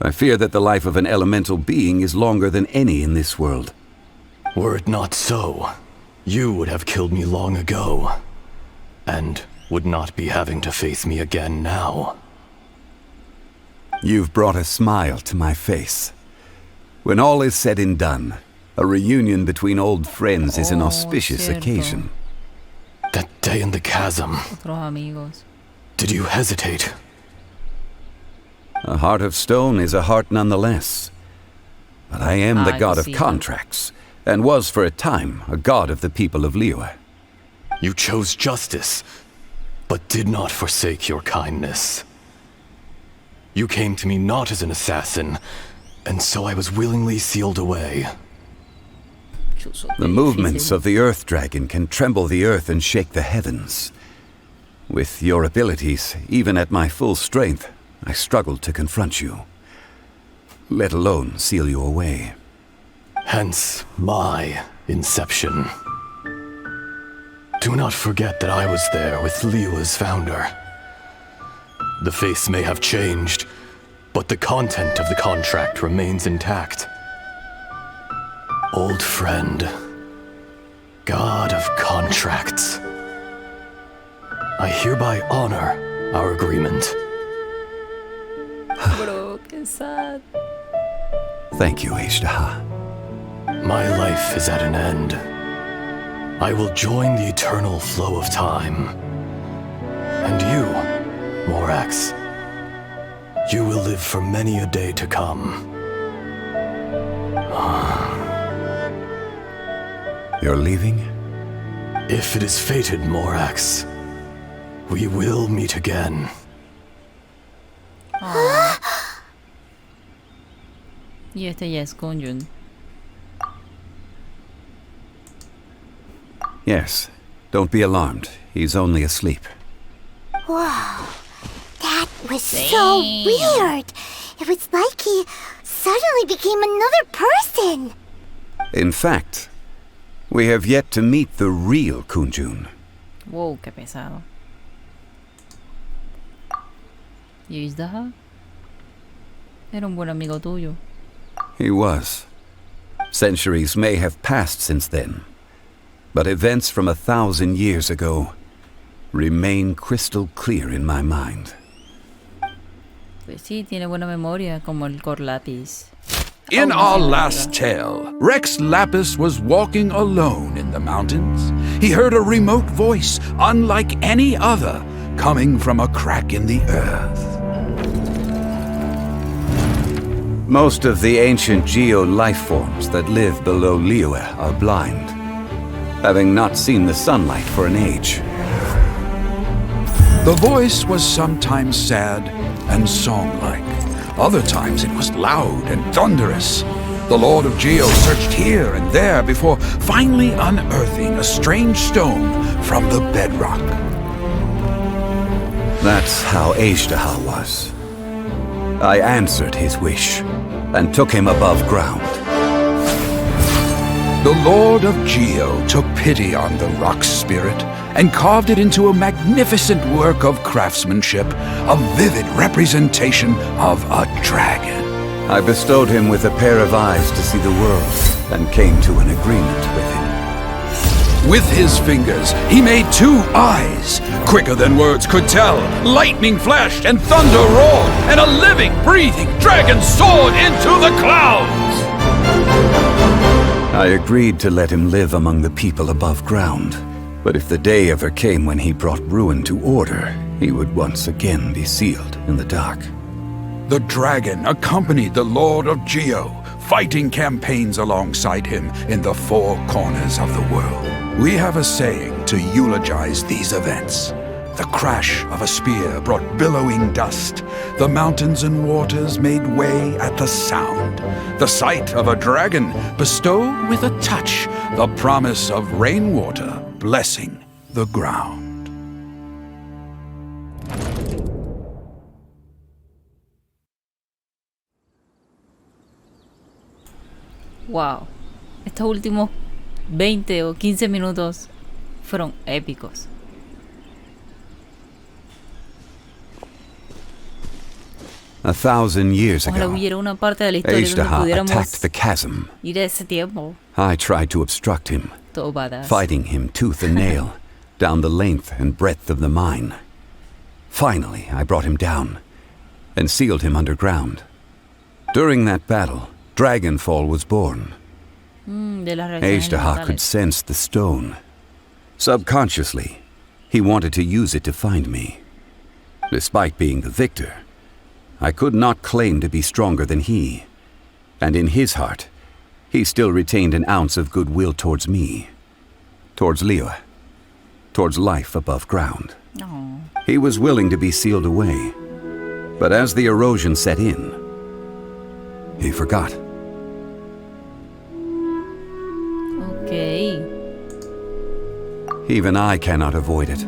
I fear that the life of an elemental being is longer than any in this world. Were it not so, you would have killed me long ago, and would not be having to face me again now. You've brought a smile to my face. When all is said and done, a reunion between old friends is an auspicious cierto. occasion. That day in the chasm, Otros amigos. did you hesitate? A heart of stone is a heart nonetheless. But I am the Ay, god of cosita. contracts, and was for a time a god of the people of Liyue. You chose justice, but did not forsake your kindness. You came to me not as an assassin, and so I was willingly sealed away. The movements of the Earth Dragon can tremble the earth and shake the heavens. With your abilities, even at my full strength, I struggled to confront you, let alone seal you away. Hence my inception. Do not forget that I was there with Liyue's founder. The face may have changed, but the content of the contract remains intact. Old friend, god of contracts, I hereby honor our agreement. Bro, qué sad. Thank you, Ishtaha. My life is at an end. I will join the eternal flow of time. And you, Morax, you will live for many a day to come. You're leaving? If it is fated, Morax, we will meet again. Y este ya es Gonjun. Yes. Don't be alarmed. He's only asleep. Whoa. That was so weird. It was like he suddenly became another person. In fact, we have yet to meet the real Kunjun. Wow, qué pesado. ¿Y Ishtaha? Era un buen amigo tuyo. He was. Centuries may have passed since then, but events from 1,000 years ago remain crystal clear in my mind. Pues sí, tiene buena memoria, como el Corlatis. In our last tale, Rex Lapis was walking alone in the mountains. He heard a remote voice, unlike any other, coming from a crack in the earth. Most of the ancient geo life forms that live below Liyue are blind, having not seen the sunlight for an age. The voice was sometimes sad and song-like. Other times it was loud and thunderous. The Lord of Geo searched here and there before finally unearthing a strange stone from the bedrock. That's how Ishtaha was. I answered his wish and took him above ground. The Lord of Geo took pity on the rock spirit and carved it into a magnificent work of craftsmanship, a vivid representation of a dragon. I bestowed him with a pair of eyes to see the world and came to an agreement with him. With his fingers, he made 2 eyes. Quicker than words could tell, lightning flashed and thunder roared, and a living, breathing dragon soared into the clouds! I agreed to let him live among the people above ground, but if the day ever came when he brought ruin to order, he would once again be sealed in the dark. The dragon accompanied the Lord of Geo, fighting campaigns alongside him in the 4 corners of the world. We have a saying to eulogize these events. The crash of a spear brought billowing dust. The mountains and waters made way at the sound. The sight of a dragon bestowed with a touch the promise of rainwater blessing the ground. Wow. Estos últimos 20 o 15 minutos fueron épicos. A 1,000 years Ojalá ago, hubiera una parte de la historia donde Aishtaha pudiéramos attacked the chasm. ir a ese tiempo. I tried to obstruct him, Todo badass. fighting him tooth and nail down the length and breadth of the mine. Finally, I brought him down and sealed him underground. During that battle, Dragonfall was born. De las reacciones Aishtaha could mentales. sense the stone. Subconsciously, he wanted to use it to find me. Despite being the victor, I could not claim to be stronger than he. And in his heart, he still retained an ounce of goodwill towards me. Towards Liyue. Towards life above ground. No. He was willing to be sealed away. But as the erosion set in, he forgot. Okay. Even I cannot avoid it.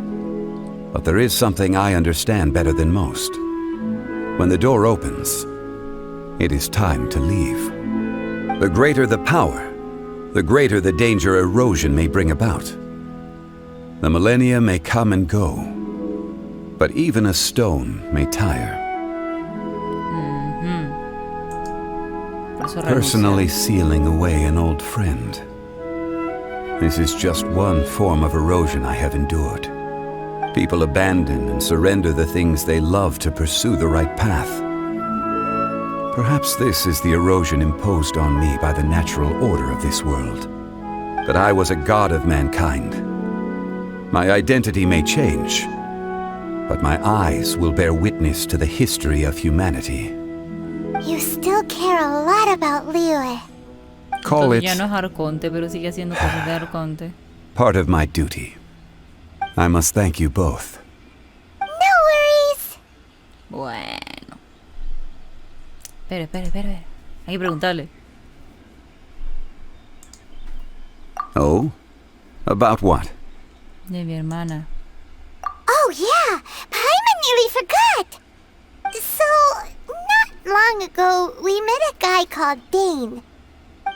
But there is something I understand better than most. When the door opens, it is time to leave. The greater the power, the greater the danger erosion may bring about. The millennia may come and go, but even a stone may tire. Por eso Personally sealing away an old friend. This is just one form of erosion I have endured. People abandon and surrender the things they love to pursue the right path. Perhaps this is the erosion imposed on me by the natural order of this world. That I was a god of mankind. My identity may change, but my eyes will bear witness to the history of humanity. You still care a lot about Liyue. Call it Ya no es arconte, pero sigue haciendo cosas de arconte. part of my duty. I must thank you both. No worries. Bueno. Espera. Hay que preguntarle. Oh? About what? De mi hermana. Oh yeah, Paimon nearly forgot. So, not long ago, we met a guy called Dane.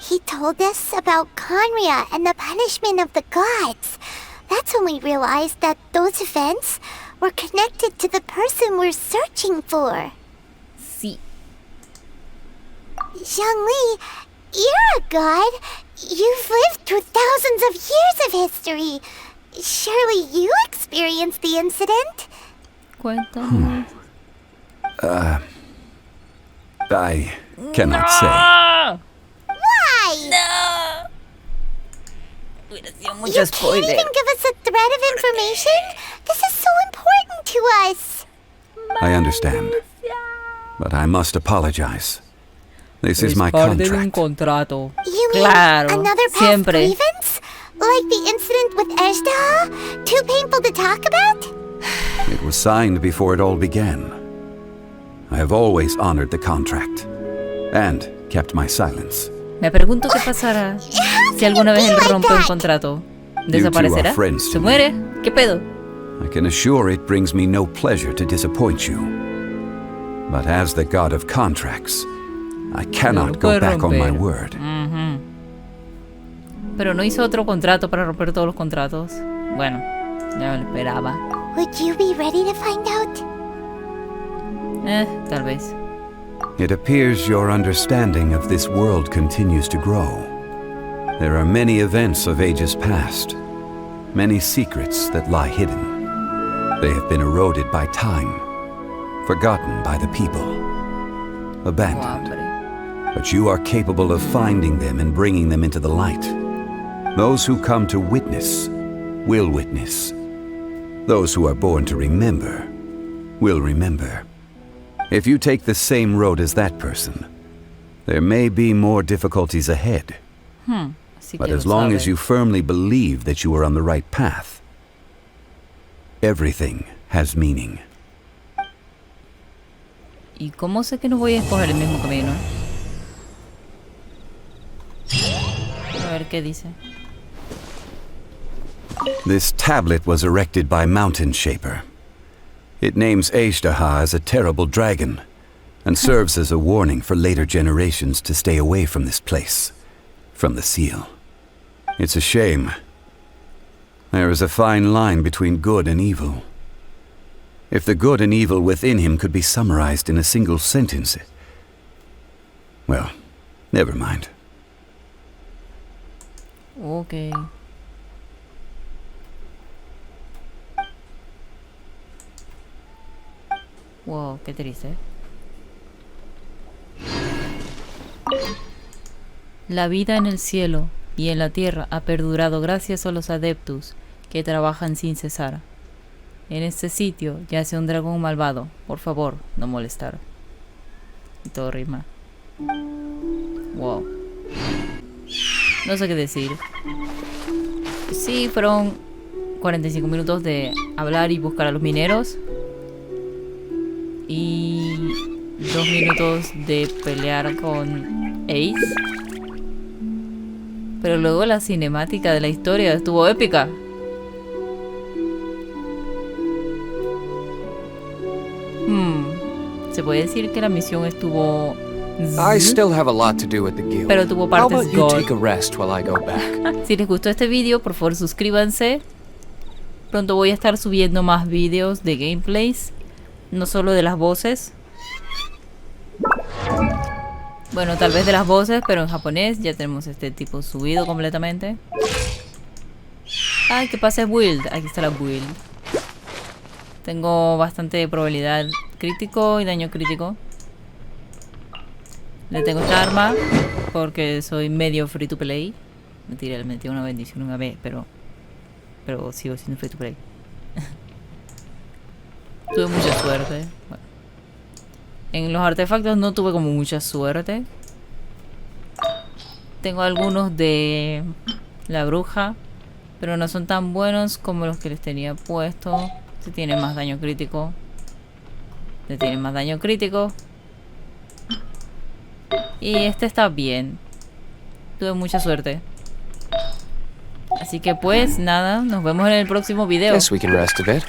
He told us about Conria and the punishment of the gods. That's when we realized that those events were connected to the person we're searching for. Sí. Zhongli, you're a god. You've lived through thousands of years of history. Surely you experienced the incident? Cuéntanos. I cannot say. Why? No. Hubiera sido You mucho can't spoiler. even give us a thread of information? This is so important to us. I understand. But I must apologize. This is my parte de un contract. contrato. You mean Claro, another past siempre. grievance? Like the incident with Eshta? Too painful to talk about? It was signed before it all began. I have always honored the contract. And kept my silence. Me pregunto qué pasará si alguna vez él rompe un contrato. ¿Desaparecerá? are friends to ¿Se me. muere? ¿Qué pedo? I can assure it brings me no pleasure to disappoint you. But as the god of contracts, I cannot go puede back on my romper. word. Pero no hizo otro contrato para romper todos los contratos. Bueno, ya lo esperaba. Would you be ready to find out? Tal vez. It appears your understanding of this world continues to grow. There are many events of ages past, many secrets that lie hidden. They have been eroded by time, forgotten by the people, abandoned. But you are capable of finding them and bringing them into the light. Those who come to witness will witness. Those who are born to remember will remember. If you take the same road as that person, there may be more difficulties ahead. Así But que as lo long sabe. as you firmly believe that you are on the right path, everything has meaning. ¿Y cómo sé que no voy a escoger el mismo camino? A ver qué dice. This tablet was erected by Mountain Shaper. It names Aishtaha as a terrible dragon and serves as a warning for later generations to stay away from this place. from the seal. It's a shame. There is a fine line between good and evil. If the good and evil within him could be summarized in a single sentence... Well, never mind. Okay. Wow, qué triste. La vida en el cielo y en la tierra ha perdurado gracias a los adeptos que trabajan sin cesar. En este sitio yace un dragón malvado. Por favor, no molestar. Y todo rima. Wow. No sé qué decir. Sí, fueron 45 minutos de hablar y buscar a los mineros. Y 2 minutos de pelear con Ace. Pero luego la cinemática de la historia estuvo épica. Se puede decir que la misión estuvo... I still have a lot to do with the guild. Pero tuvo How partes about you God. take a rest while I go back? Si les gustó este vídeo, por favor suscríbanse. Pronto voy a estar subiendo más vídeos de gameplays, no solo de las voces. Bueno, tal vez de las voces, pero en japonés. Ya tenemos este tipo subido completamente. Ay, ¿qué pasa es build? Aquí está la build. Tengo bastante probabilidad crítico y daño crítico. Le tengo esta arma porque soy medio free to play. Mentira, le metí una bendición una vez, pero sigo siendo free to play. Tuve mucha suerte. Bueno. En los artefactos no tuve como mucha suerte. Tengo algunos de la bruja, pero no son tan buenos como los que les tenía puesto. Se tiene más daño crítico. Le tiene más daño crítico. Y este está bien. Tuve mucha suerte. Así que pues nada, nos vemos en el próximo video. Guess we can rest a bit.